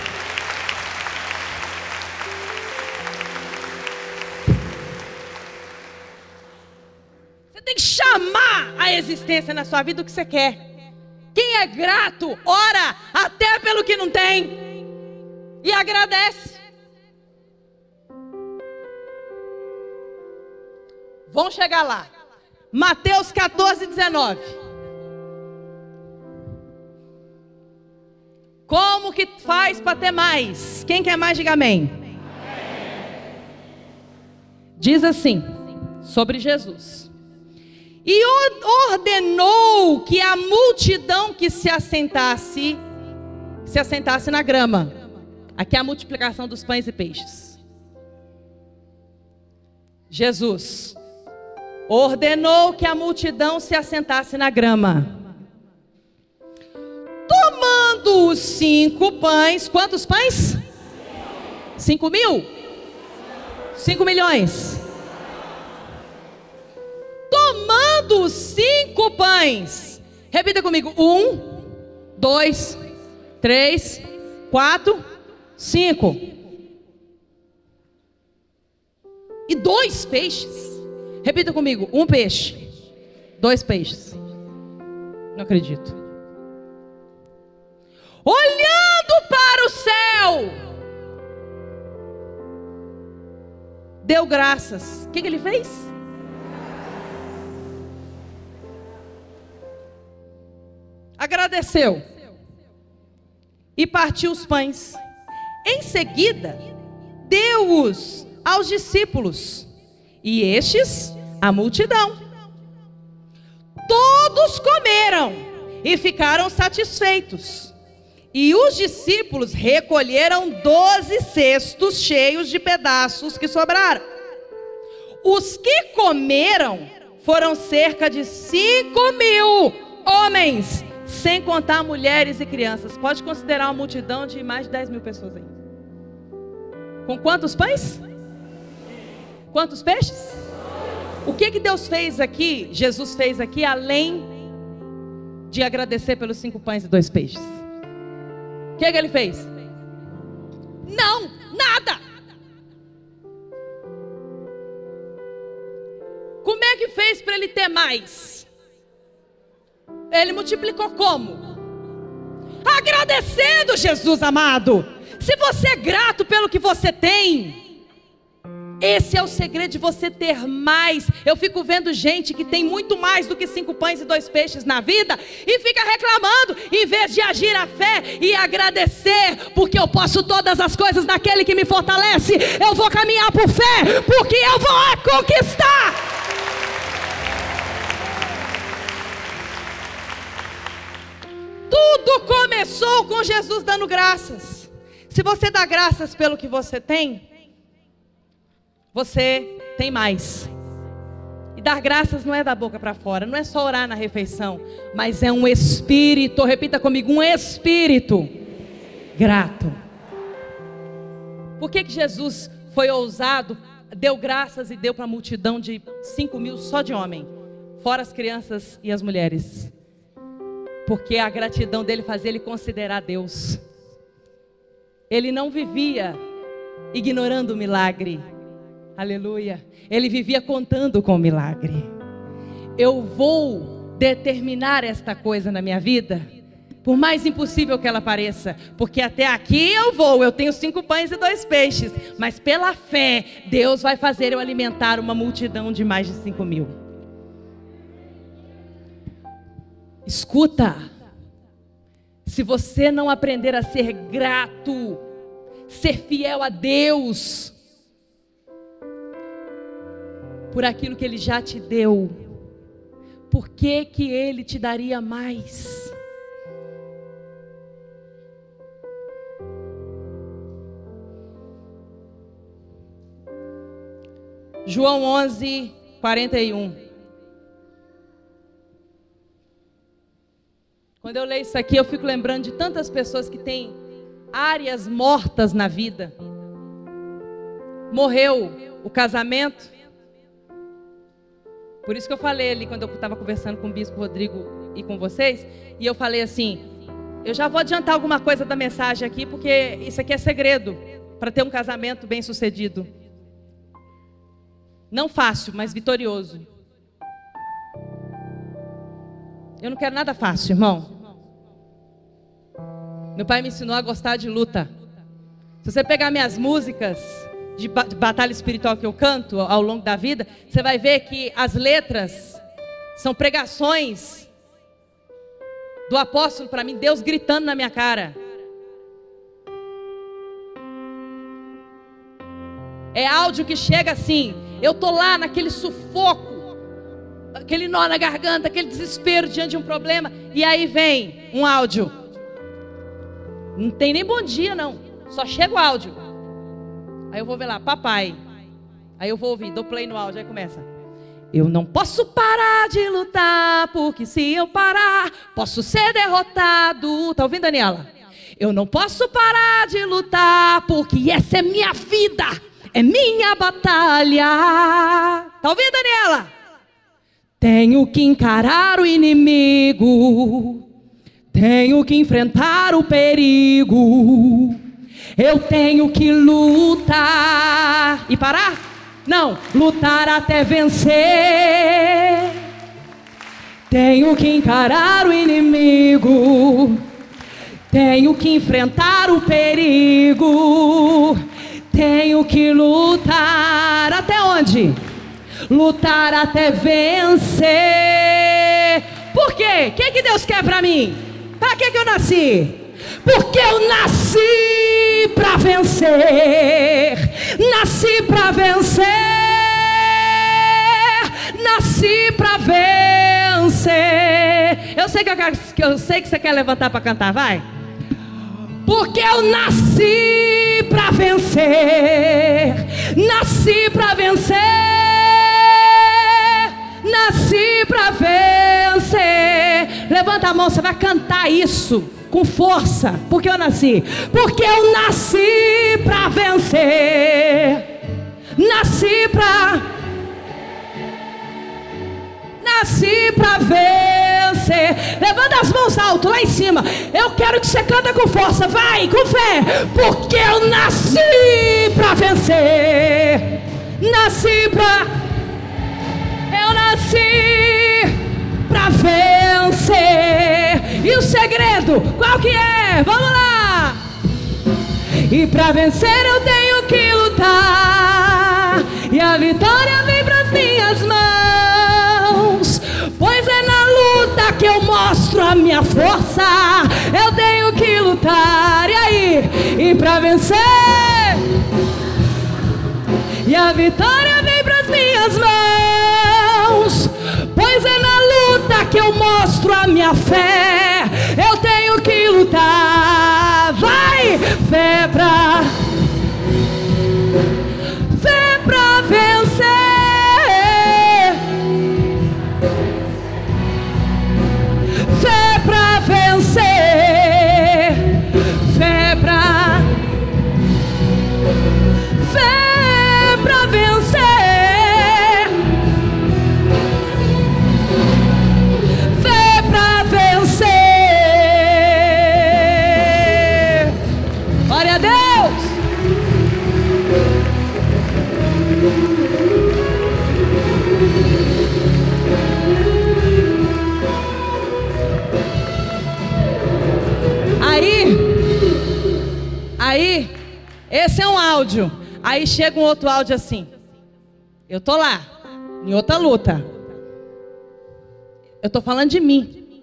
Você tem que chamar a existência na sua vida o que você quer. Quem é grato, ora até pelo que não tem e agradece. Vamos chegar lá. Mateus 14, 19. Como que faz para ter mais? Quem quer mais, diga amém. Diz assim, sobre Jesus. E ordenou que a multidão que se assentasse na grama. Aqui é a multiplicação dos pães e peixes. Jesus ordenou que a multidão se assentasse na grama. Tomando os 5 pães, quantos pães? 5 mil? 5 milhões. Tomando os 5 pães. Repita comigo. 1, 2, 3, 4, 5. E 2 peixes. Repita comigo. 1 peixe. 2 peixes. Não acredito. Olhando para o céu. deu graças. O que ele fez? Agradeceu e partiu os pães. Em seguida, deu-os aos discípulos e estes à multidão. Todos comeram e ficaram satisfeitos. E os discípulos recolheram 12 cestos cheios de pedaços que sobraram. Os que comeram foram cerca de 5.000 homens, sem contar mulheres e crianças. Pode considerar uma multidão de mais de 10.000 pessoas aí. Com quantos pães? Quantos peixes? O que Deus fez aqui, Jesus fez aqui, além de agradecer pelos 5 pães e 2 peixes? O que ele fez? Não, nada. Como é que fez para ele ter mais? Ele multiplicou como? Agradecendo, Jesus amado. Se você é grato pelo que você tem, esse é o segredo de você ter mais. Eu fico vendo gente que tem muito mais do que 5 pães e 2 peixes na vida e fica reclamando, em vez de agir a fé e agradecer, porque eu posso todas as coisas naquele que me fortalece. Eu vou caminhar por fé, porque eu vou conquistar. Tudo começou com Jesus dando graças. Se você dá graças pelo que você tem, você tem mais. E dar graças não é da boca para fora, não é só orar na refeição, mas é um espírito, repita comigo, um espírito grato. Por que Jesus foi ousado, deu graças e deu para a multidão de 5.000 só de homem, fora as crianças e as mulheres? Porque a gratidão dele fazia ele considerar Deus. Ele não vivia ignorando o milagre. Aleluia. Ele vivia contando com o milagre. Eu vou determinar esta coisa na minha vida, por mais impossível que ela pareça, porque até aqui eu tenho 5 pães e 2 peixes, mas pela fé, Deus vai fazer eu alimentar uma multidão de mais de 5.000. Escuta, se você não aprender a ser grato, ser fiel a Deus, por aquilo que Ele já te deu, por que que Ele te daria mais? João 11, 41. Quando eu leio isso aqui, eu fico lembrando de tantas pessoas que têm áreas mortas na vida. Morreu o casamento. Por isso que eu falei ali, quando eu estava conversando com o bispo Rodrigo e com vocês, e eu falei assim, eu já vou adiantar alguma coisa da mensagem aqui, porque isso aqui é segredo para ter um casamento bem sucedido. Não fácil, mas vitorioso. Eu não quero nada fácil, irmão. Meu pai me ensinou a gostar de luta. Se você pegar minhas músicas de batalha espiritual que eu canto ao longo da vida, você vai ver que as letras são pregações do apóstolo para mim, Deus gritando na minha cara. É áudio que chega assim, eu tô lá naquele sufoco, aquele nó na garganta, aquele desespero diante de um problema, e aí vem um áudio. Não tem nem bom dia não, só chega o áudio. Aí eu vou ver lá, papai. Aí eu vou ouvir, dou play no áudio, aí começa. Eu não posso parar de lutar, porque se eu parar, posso ser derrotado. Tá ouvindo, Daniela? Eu não posso parar de lutar, porque essa é minha vida, é minha batalha. Tá ouvindo, Daniela? Tenho que encarar o inimigo, tenho que enfrentar o perigo, eu tenho que lutar. E parar? Não, lutar até vencer. Tenho que encarar o inimigo, tenho que enfrentar o perigo, tenho que lutar até onde? Lutar até vencer. Por quê? O que Deus quer para mim? Para que eu nasci? Porque eu nasci para vencer. Nasci para vencer. Nasci para vencer. Eu sei que você quer levantar para cantar, vai. Porque eu nasci para vencer. Nasci para vencer. Nasci para vencer. Levanta a mão, você vai cantar isso com força. Porque eu nasci. Porque eu nasci para vencer. Nasci para vencer. Levanta as mãos alto lá em cima. Eu quero que você canta com força. Vai, com fé. Porque eu nasci para vencer. Eu nasci para vencer. E o segredo, qual que é? Vamos lá. E para vencer eu tenho que lutar. E a vitória vem para as minhas mãos. Pois é na luta que eu mostro a minha força. Eu tenho que lutar. E aí? E para vencer. E a vitória vem para as minhas mãos. Pois é na luta que eu mostro a minha fé. Eu tenho que lutar. Vai! Fé pra vencer. Fé pra vencer. Fé pra vencer. Fé pra vencer. Glória a Deus. Aí, esse é um áudio. Aí chega um outro áudio assim. Eu tô lá, em outra luta. Eu tô falando de mim.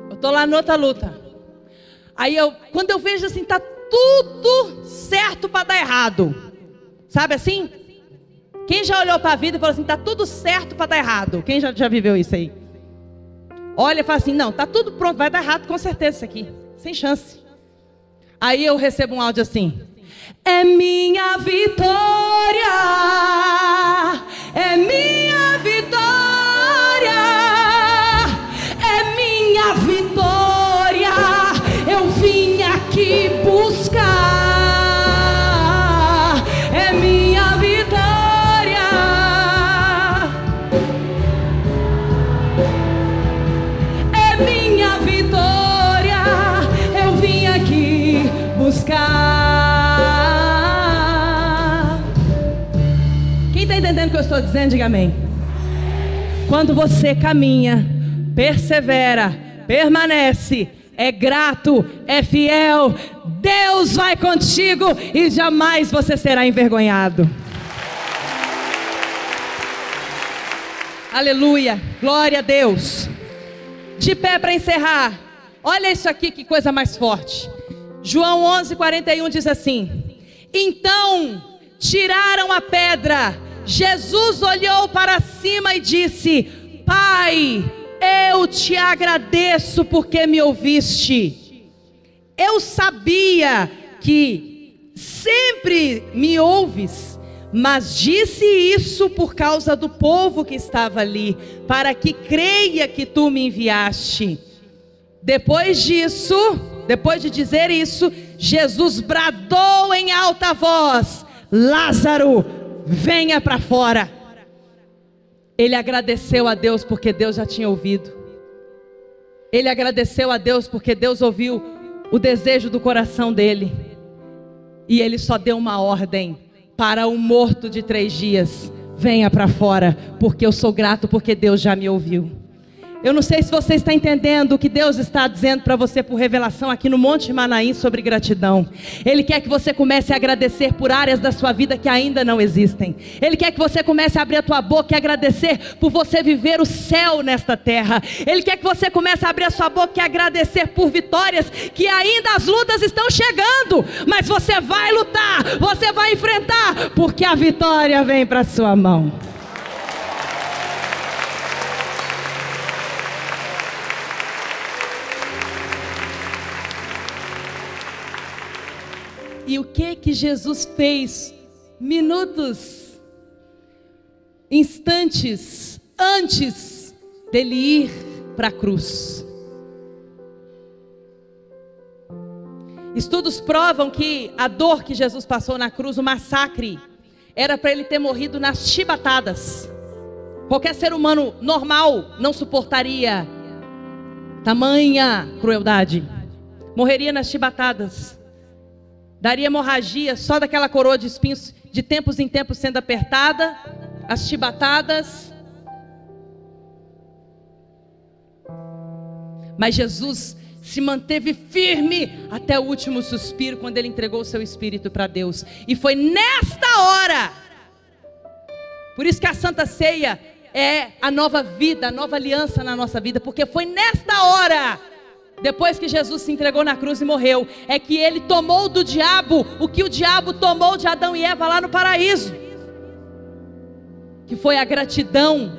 Eu tô lá em outra luta. Aí quando eu vejo assim, tá tudo certo para dar errado. Sabe assim? Quem já olhou para a vida e falou assim, tá tudo certo para dar errado? Quem já viveu isso aí? Olha e fala assim, não, tá tudo pronto, vai dar errado com certeza isso aqui. Sem chance. Aí eu recebo um áudio assim. É minha vitória. É minha vitória. É minha vitória. Eu vim aqui buscar. É minha vitória. É minha vitória. Eu vim aqui buscar. Quem está entendendo o que eu estou dizendo? Diga amém. Quando você caminha, persevera, permanece, é grato, é fiel, Deus vai contigo e jamais você será envergonhado. Aleluia, glória a Deus. De pé para encerrar. Olha isso aqui, que coisa mais forte. João 11:41 diz assim: então tiraram a pedra. Jesus olhou para cima e disse: Pai, eu te agradeço porque me ouviste. Eu sabia que sempre me ouves, mas disse isso por causa do povo que estava ali, para que creia que tu me enviaste. Depois de dizer isso, Jesus bradou em alta voz: Lázaro, venha para fora. Ele agradeceu a Deus porque Deus já tinha ouvido. Ele agradeceu a Deus porque Deus ouviu o desejo do coração dele. E ele só deu uma ordem para o morto de 3 dias: venha para fora, porque eu sou grato porque Deus já me ouviu. Eu não sei se você está entendendo o que Deus está dizendo para você por revelação aqui no Monte Manaim sobre gratidão. Ele quer que você comece a agradecer por áreas da sua vida que ainda não existem. Ele quer que você comece a abrir a tua boca e agradecer por você viver o céu nesta terra. Ele quer que você comece a abrir a sua boca e agradecer por vitórias que ainda as lutas estão chegando. Mas você vai lutar, você vai enfrentar, porque a vitória vem para a sua mão. E o que Jesus fez minutos, instantes antes dele ir para a cruz? Estudos provam que a dor que Jesus passou na cruz, o massacre, era para ele ter morrido nas chibatadas. Qualquer ser humano normal não suportaria tamanha crueldade. Morreria nas chibatadas. Daria hemorragia só daquela coroa de espinhos, de tempos em tempos sendo apertada, as chibatadas. Mas Jesus se manteve firme até o último suspiro, quando ele entregou o seu espírito para Deus. E foi nesta hora, por isso que a Santa Ceia é a nova vida, a nova aliança na nossa vida, porque foi nesta hora, depois que Jesus se entregou na cruz e morreu, é que ele tomou do diabo o que o diabo tomou de Adão e Eva lá no paraíso, que foi a gratidão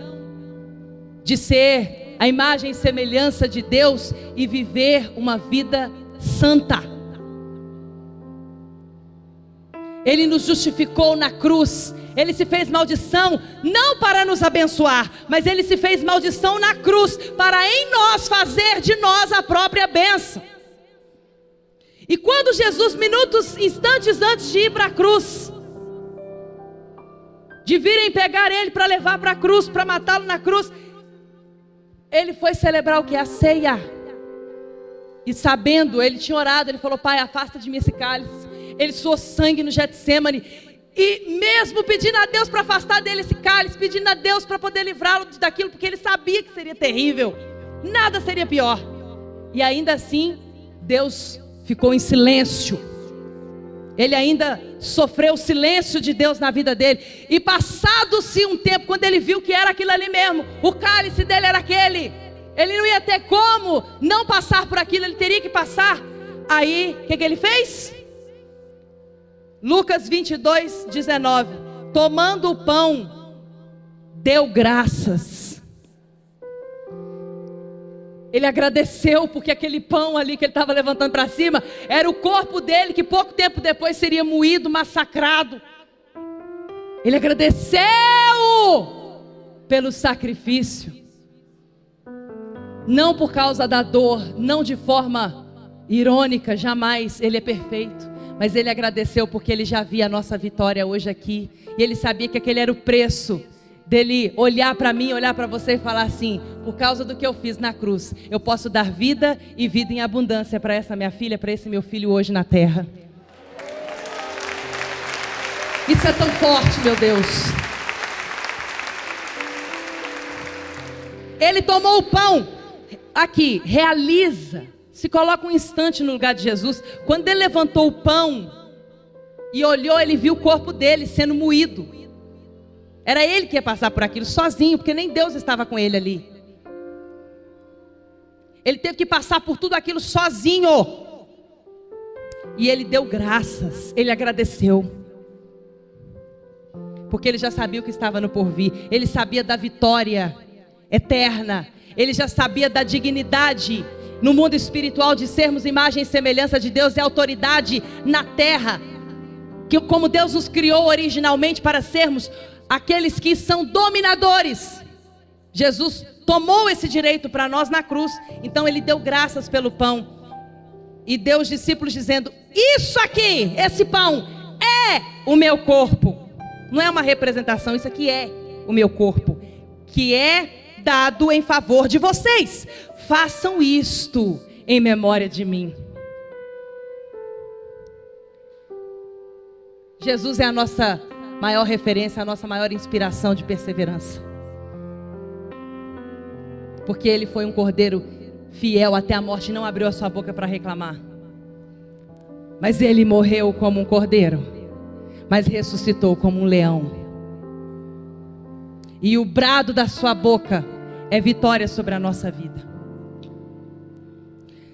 de ser a imagem e semelhança de Deus e viver uma vida santa. Ele nos justificou na cruz. Ele se fez maldição não para nos abençoar, mas ele se fez maldição na cruz para em nós fazer de nós a própria bênção. E quando Jesus, instantes antes de ir para a cruz, de virem pegar ele para levar para a cruz, para matá-lo na cruz, ele foi celebrar o que? A ceia. E sabendo, ele tinha orado, ele falou: Pai, afasta de mim esse cálice. Ele suou sangue no Getsêmani. E mesmo pedindo a Deus para afastar dele esse cálice, pedindo a Deus para poder livrá-lo daquilo, porque ele sabia que seria terrível, nada seria pior. E ainda assim, Deus ficou em silêncio. Ele ainda sofreu o silêncio de Deus na vida dele. E passado-se um tempo, quando ele viu que era aquilo ali mesmo, o cálice dele era aquele, ele não ia ter como não passar por aquilo, ele teria que passar. Aí, o que ele fez? Lucas 22, 19. Tomando o pão, deu graças. Ele agradeceu porque aquele pão ali que ele estava levantando para cima era o corpo dele, que pouco tempo depois seria moído, massacrado. Ele agradeceu pelo sacrifício, não por causa da dor, não de forma irônica, jamais. Ele é perfeito. Mas ele agradeceu porque ele já via a nossa vitória hoje aqui. E ele sabia que aquele era o preço dele olhar para mim, olhar para você e falar assim: por causa do que eu fiz na cruz, eu posso dar vida e vida em abundância para essa minha filha, para esse meu filho hoje na terra. Isso é tão forte, meu Deus. Ele tomou o pão. Aqui, realiza. Se coloca um instante no lugar de Jesus. Quando ele levantou o pão e olhou, ele viu o corpo dele sendo moído. Era ele que ia passar por aquilo sozinho, porque nem Deus estava com ele ali. Ele teve que passar por tudo aquilo sozinho. E ele deu graças, ele agradeceu. Porque ele já sabia o que estava no porvir. Ele sabia da vitória eterna. Ele já sabia da dignidade no mundo espiritual de sermos imagem e semelhança de Deus e autoridade na terra, que como Deus nos criou originalmente para sermos aqueles que são dominadores. Jesus tomou esse direito para nós na cruz. Então ele deu graças pelo pão e deu os discípulos dizendo: isso aqui, esse pão é o meu corpo. Não é uma representação, isso aqui é o meu corpo, que é dado em favor de vocês. Façam isto em memória de mim. Jesus é a nossa maior referência, a nossa maior inspiração de perseverança. Porque ele foi um cordeiro fiel até a morte, não abriu a sua boca para reclamar. Mas ele morreu como um cordeiro, mas ressuscitou como um leão. E o brado da sua boca é vitória sobre a nossa vida.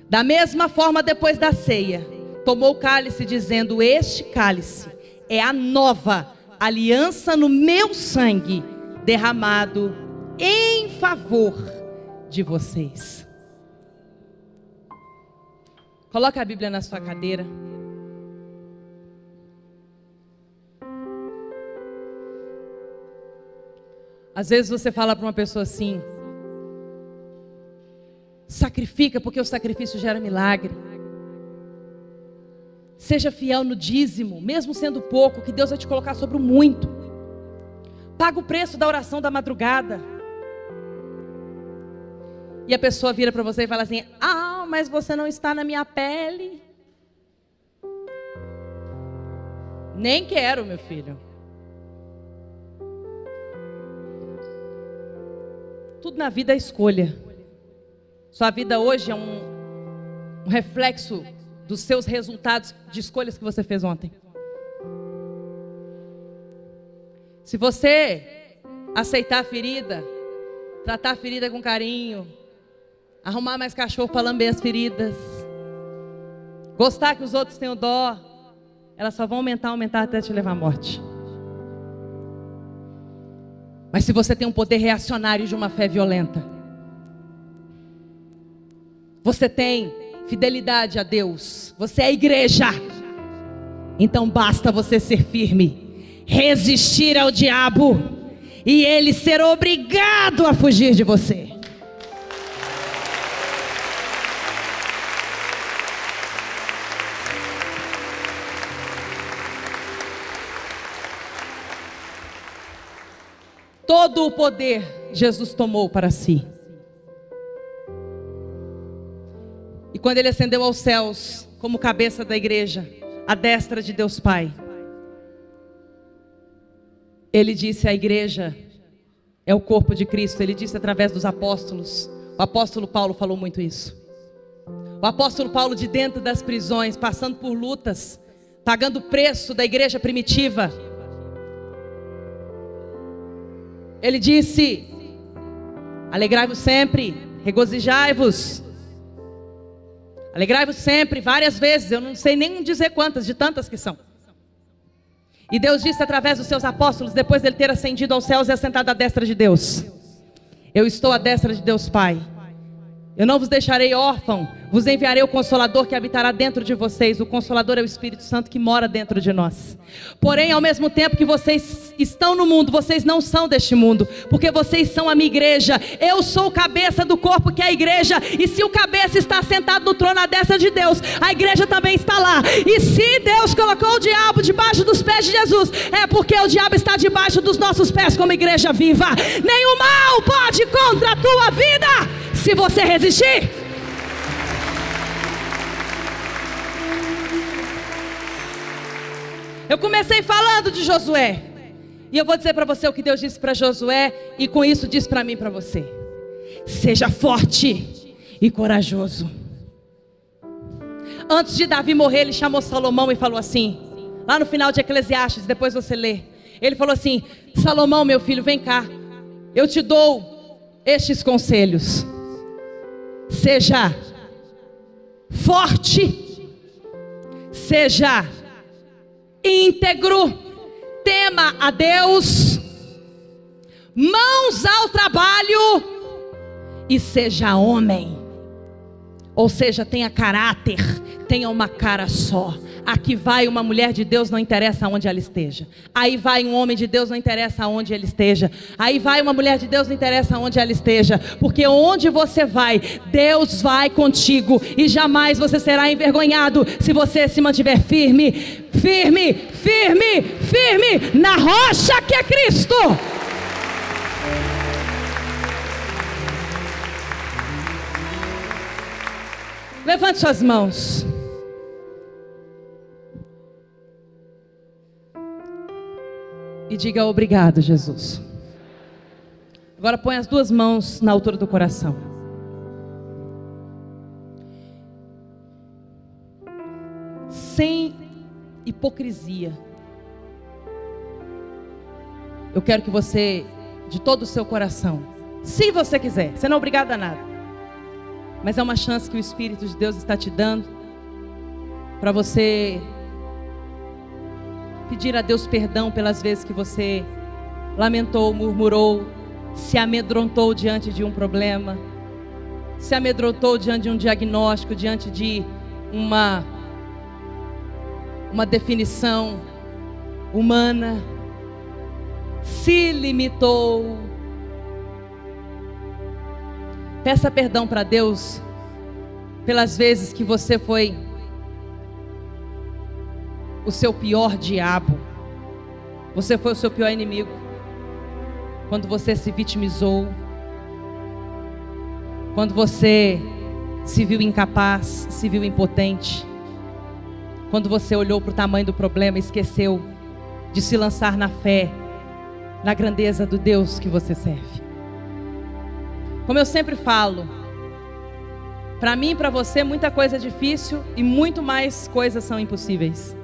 Da mesma forma, depois da ceia, tomou o cálice dizendo: este cálice é a nova aliança no meu sangue, derramado em favor de vocês. Coloca a Bíblia na sua cadeira. Às vezes você fala para uma pessoa assim: sacrifica, porque o sacrifício gera milagre. Seja fiel no dízimo, mesmo sendo pouco, que Deus vai te colocar sobre o muito. Paga o preço da oração da madrugada. E a pessoa vira para você e fala assim: ah, mas você não está na minha pele. Nem quero, meu filho. Tudo na vida é escolha. Sua vida hoje é um reflexo dos seus resultados de escolhas que você fez ontem. Se você aceitar a ferida, tratar a ferida com carinho, arrumar mais cachorro para lamber as feridas, gostar que os outros tenham dó, elas só vão aumentar até te levar à morte. Mas se você tem um poder reacionário de uma fé violenta, você tem fidelidade a Deus, você é a igreja, então basta você ser firme, resistir ao diabo, e ele ser obrigado a fugir de você. Todo o poder Jesus tomou para si. E quando ele ascendeu aos céus, como cabeça da igreja, à destra de Deus Pai, ele disse: a igreja é o corpo de Cristo. Ele disse através dos apóstolos. O apóstolo Paulo falou muito isso. O apóstolo Paulo, de dentro das prisões, passando por lutas, pagando o preço da igreja primitiva, ele disse: alegrai-vos sempre, regozijai-vos. Alegrai-vos sempre, várias vezes, eu não sei nem dizer quantas, de tantas que são. E Deus disse através dos seus apóstolos, depois dele ter ascendido aos céus e assentado à destra de Deus: eu estou à destra de Deus Pai. Eu não vos deixarei órfão, vos enviarei o Consolador que habitará dentro de vocês. O Consolador é o Espírito Santo que mora dentro de nós. Porém, ao mesmo tempo que vocês estão no mundo, vocês não são deste mundo, porque vocês são a minha igreja. Eu sou o cabeça do corpo, que é a igreja. E se o cabeça está sentado no trono à destra de Deus, a igreja também está lá. E se Deus colocou o diabo debaixo dos pés de Jesus, é porque o diabo está debaixo dos nossos pés como igreja viva. Nenhum mal pode contra a tua vida se você resistir. Eu comecei falando de Josué, e eu vou dizer para você o que Deus disse para Josué, e com isso diz para mim e para você: seja forte e corajoso. Antes de Davi morrer, ele chamou Salomão e falou assim, lá no final de Eclesiastes, depois você lê. Ele falou assim: Salomão, meu filho, vem cá, eu te dou estes conselhos. Seja forte, seja íntegro, tema a Deus, mãos ao trabalho e seja homem. Ou seja, tenha caráter, tenha uma cara só. Aqui vai uma mulher de Deus, não interessa onde ela esteja. Aí vai um homem de Deus, não interessa onde ele esteja. Aí vai uma mulher de Deus, não interessa onde ela esteja. Porque onde você vai, Deus vai contigo. E jamais você será envergonhado se você se mantiver firme, firme, firme, firme na rocha que é Cristo. Levante suas mãos. E diga: obrigado, Jesus. Agora põe as duas mãos na altura do coração. Sem hipocrisia. Eu quero que você, de todo o seu coração, se você quiser, você não é obrigado a nada, mas é uma chance que o Espírito de Deus está te dando para você pedir a Deus perdão pelas vezes que você lamentou, murmurou, se amedrontou diante de um problema, se amedrontou diante de um diagnóstico, diante de uma definição humana, se limitou. Peça perdão para Deus pelas vezes que você foi o seu pior diabo, você foi o seu pior inimigo. Quando você se vitimizou, quando você se viu incapaz, se viu impotente, quando você olhou para o tamanho do problema e esqueceu de se lançar na fé, na grandeza do Deus que você serve. Como eu sempre falo, para mim e para você muita coisa é difícil e muito mais coisas são impossíveis.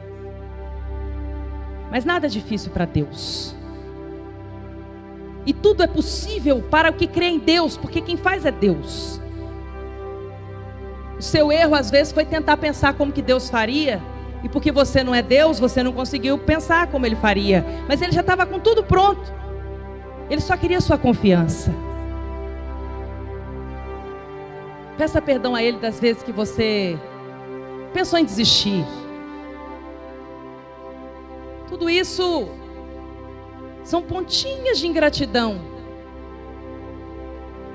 Mas nada é difícil para Deus. E tudo é possível para o que crê em Deus, porque quem faz é Deus. O seu erro às vezes foi tentar pensar como que Deus faria, e porque você não é Deus, você não conseguiu pensar como Ele faria. Mas Ele já estava com tudo pronto. Ele só queria sua confiança. Peça perdão a Ele das vezes que você pensou em desistir. Tudo isso são pontinhas de ingratidão.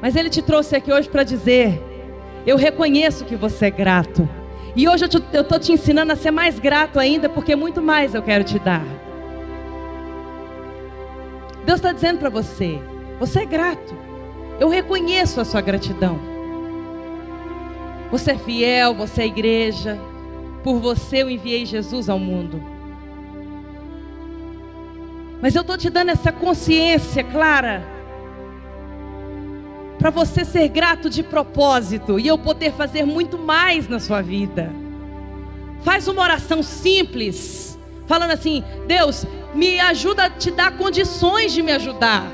Mas Ele te trouxe aqui hoje para dizer: eu reconheço que você é grato. E hoje eu estou te ensinando a ser mais grato ainda, porque muito mais eu quero te dar. Deus está dizendo para você: você é grato. Eu reconheço a sua gratidão. Você é fiel, você é igreja. Por você eu enviei Jesus ao mundo. Mas eu estou te dando essa consciência clara, para você ser grato de propósito e eu poder fazer muito mais na sua vida. Faz uma oração simples, falando assim: Deus, me ajuda a te dar condições de me ajudar.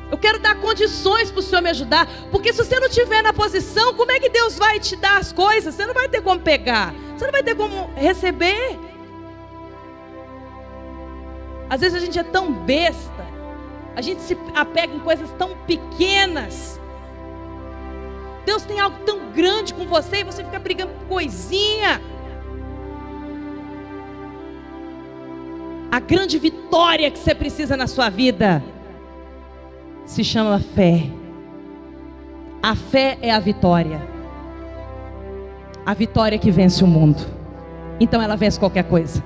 Eu quero dar condições para o Senhor me ajudar, porque se você não estiver na posição, como é que Deus vai te dar as coisas? Você não vai ter como pegar, você não vai ter como receber. Às vezes a gente é tão besta, a gente se apega em coisas tão pequenas. Deus tem algo tão grande com você e você fica brigando por coisinha. A grande vitória que você precisa na sua vida se chama fé. A fé é a vitória. A vitória que vence o mundo. Então ela vence qualquer coisa.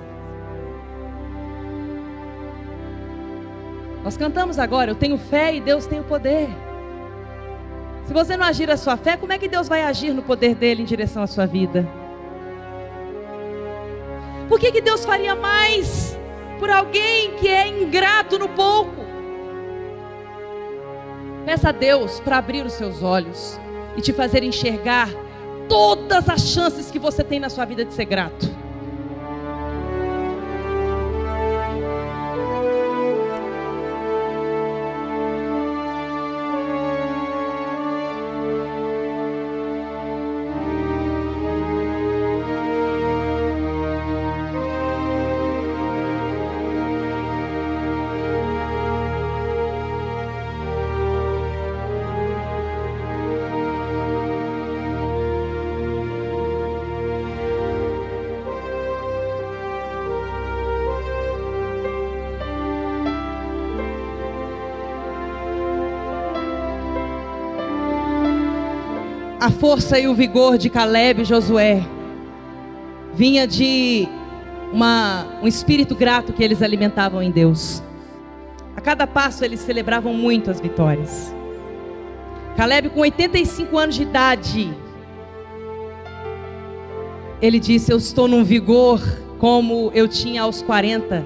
Nós cantamos agora: eu tenho fé e Deus tem o poder. Se você não agir a sua fé, como é que Deus vai agir no poder dele em direção à sua vida? Por que Deus faria mais por alguém que é ingrato no pouco? Peça a Deus para abrir os seus olhos e te fazer enxergar todas as chances que você tem na sua vida de ser grato. A força e o vigor de Caleb e Josué vinha de um espírito grato que eles alimentavam em Deus. A cada passo eles celebravam muito as vitórias. Caleb, com 85 anos de idade, ele disse: eu estou num vigor como eu tinha aos 40.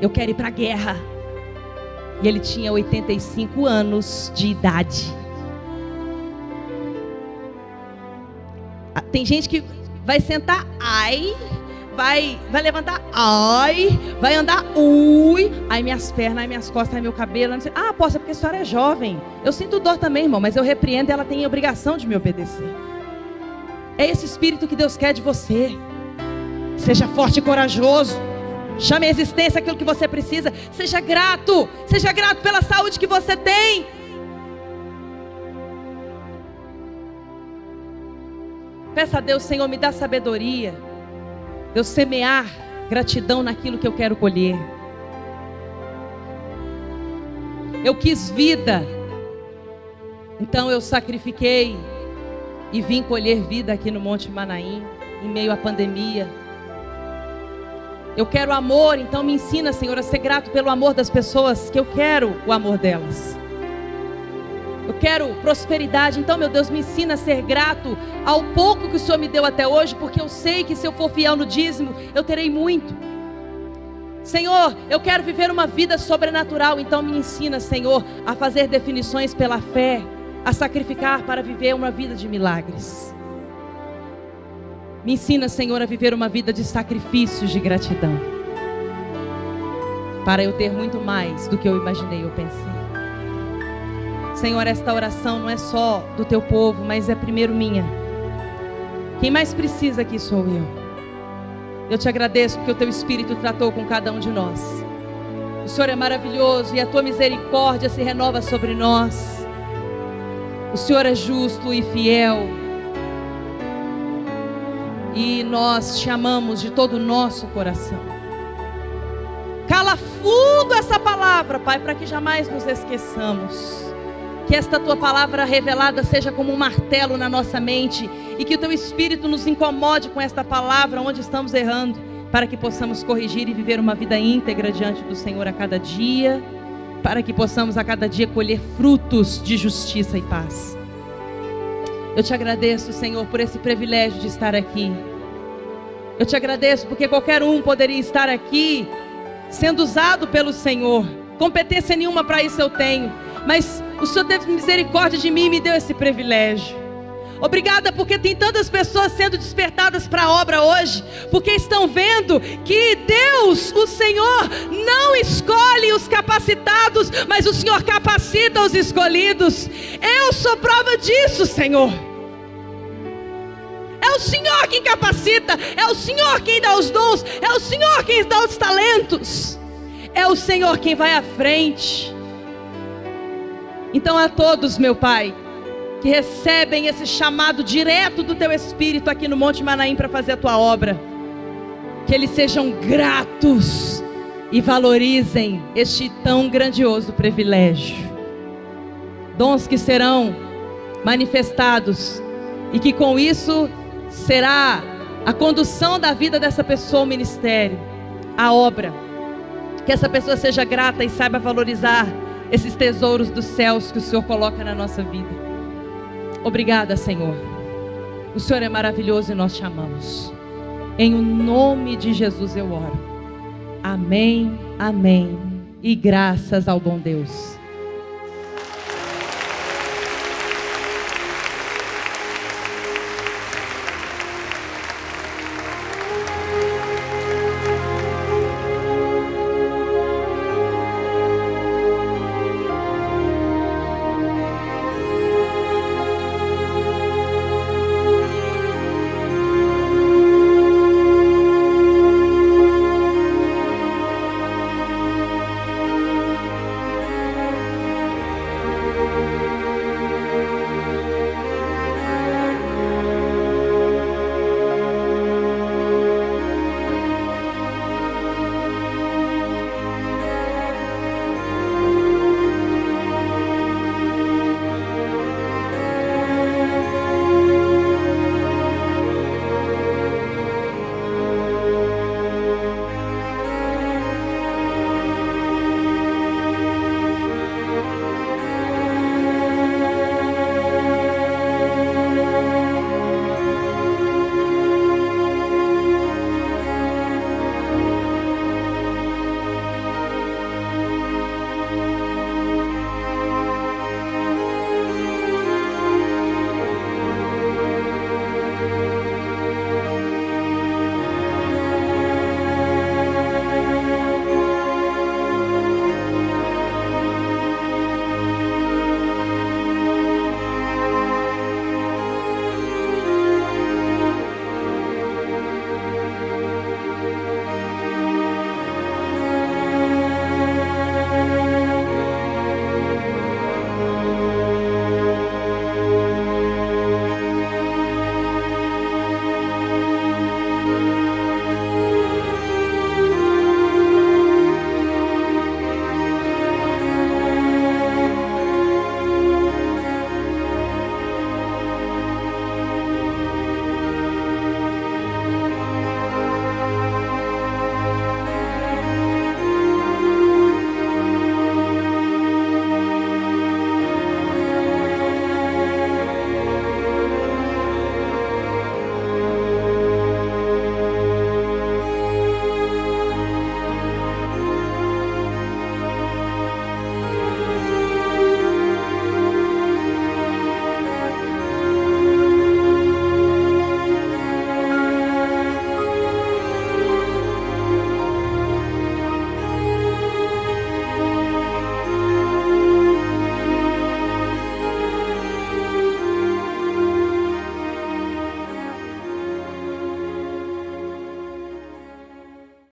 Eu quero ir para a guerra. E ele tinha 85 anos de idade. Tem gente que vai sentar, ai, vai levantar, ai, vai andar, ui, ai minhas pernas, ai minhas costas, ai meu cabelo. Ah, apóstolo, porque a senhora é jovem. Eu sinto dor também, irmão, mas eu repreendo e ela tem a obrigação de me obedecer. É esse espírito que Deus quer de você. Seja forte e corajoso. Chame a existência aquilo que você precisa. Seja grato pela saúde que você tem. Peça a Deus, Senhor, me dá sabedoria. Eu semear gratidão naquilo que eu quero colher. Eu quis vida, então eu sacrifiquei e vim colher vida aqui no Monte Manaim, em meio à pandemia. Eu quero amor, então me ensina, Senhor, a ser grato pelo amor das pessoas, que eu quero o amor delas. Eu quero prosperidade, então, meu Deus, me ensina a ser grato ao pouco que o Senhor me deu até hoje, porque eu sei que se eu for fiel no dízimo, eu terei muito. Senhor, eu quero viver uma vida sobrenatural, então me ensina, Senhor, a fazer definições pela fé, a sacrificar para viver uma vida de milagres. Me ensina, Senhor, a viver uma vida de sacrifícios de gratidão, para eu ter muito mais do que eu imaginei ou pensei. Senhor, esta oração não é só do teu povo, mas é primeiro minha. Quem mais precisa aqui sou eu. Eu te agradeço porque o teu Espírito tratou com cada um de nós. O Senhor é maravilhoso e a tua misericórdia se renova sobre nós. O Senhor é justo e fiel. E nós te amamos de todo o nosso coração. Cala fundo essa palavra, Pai, para que jamais nos esqueçamos. Que esta tua palavra revelada seja como um martelo na nossa mente, e que o teu Espírito nos incomode com esta palavra onde estamos errando, para que possamos corrigir e viver uma vida íntegra diante do Senhor a cada dia, para que possamos a cada dia colher frutos de justiça e paz. Eu te agradeço, Senhor, por esse privilégio de estar aqui. Eu te agradeço porque qualquer um poderia estar aqui sendo usado pelo Senhor. Competência nenhuma para isso eu tenho, mas o Senhor teve misericórdia de mim e me deu esse privilégio. Obrigada porque tem tantas pessoas sendo despertadas para a obra hoje, porque estão vendo que Deus, o Senhor, não escolhe os capacitados, mas o Senhor capacita os escolhidos. Eu sou prova disso, Senhor. É o Senhor quem capacita, é o Senhor quem dá os dons, é o Senhor quem dá os talentos, é o Senhor quem vai à frente. Então a todos, meu Pai, que recebem esse chamado direto do Teu Espírito aqui no Monte Manaim para fazer a Tua obra, que eles sejam gratos e valorizem este tão grandioso privilégio. Dons que serão manifestados e que com isso será a condução da vida dessa pessoa, o ministério, a obra. Que essa pessoa seja grata e saiba valorizar esses tesouros dos céus que o Senhor coloca na nossa vida. Obrigada, Senhor. O Senhor é maravilhoso e nós te amamos. Em o nome de Jesus eu oro. Amém, amém. E graças ao bom Deus.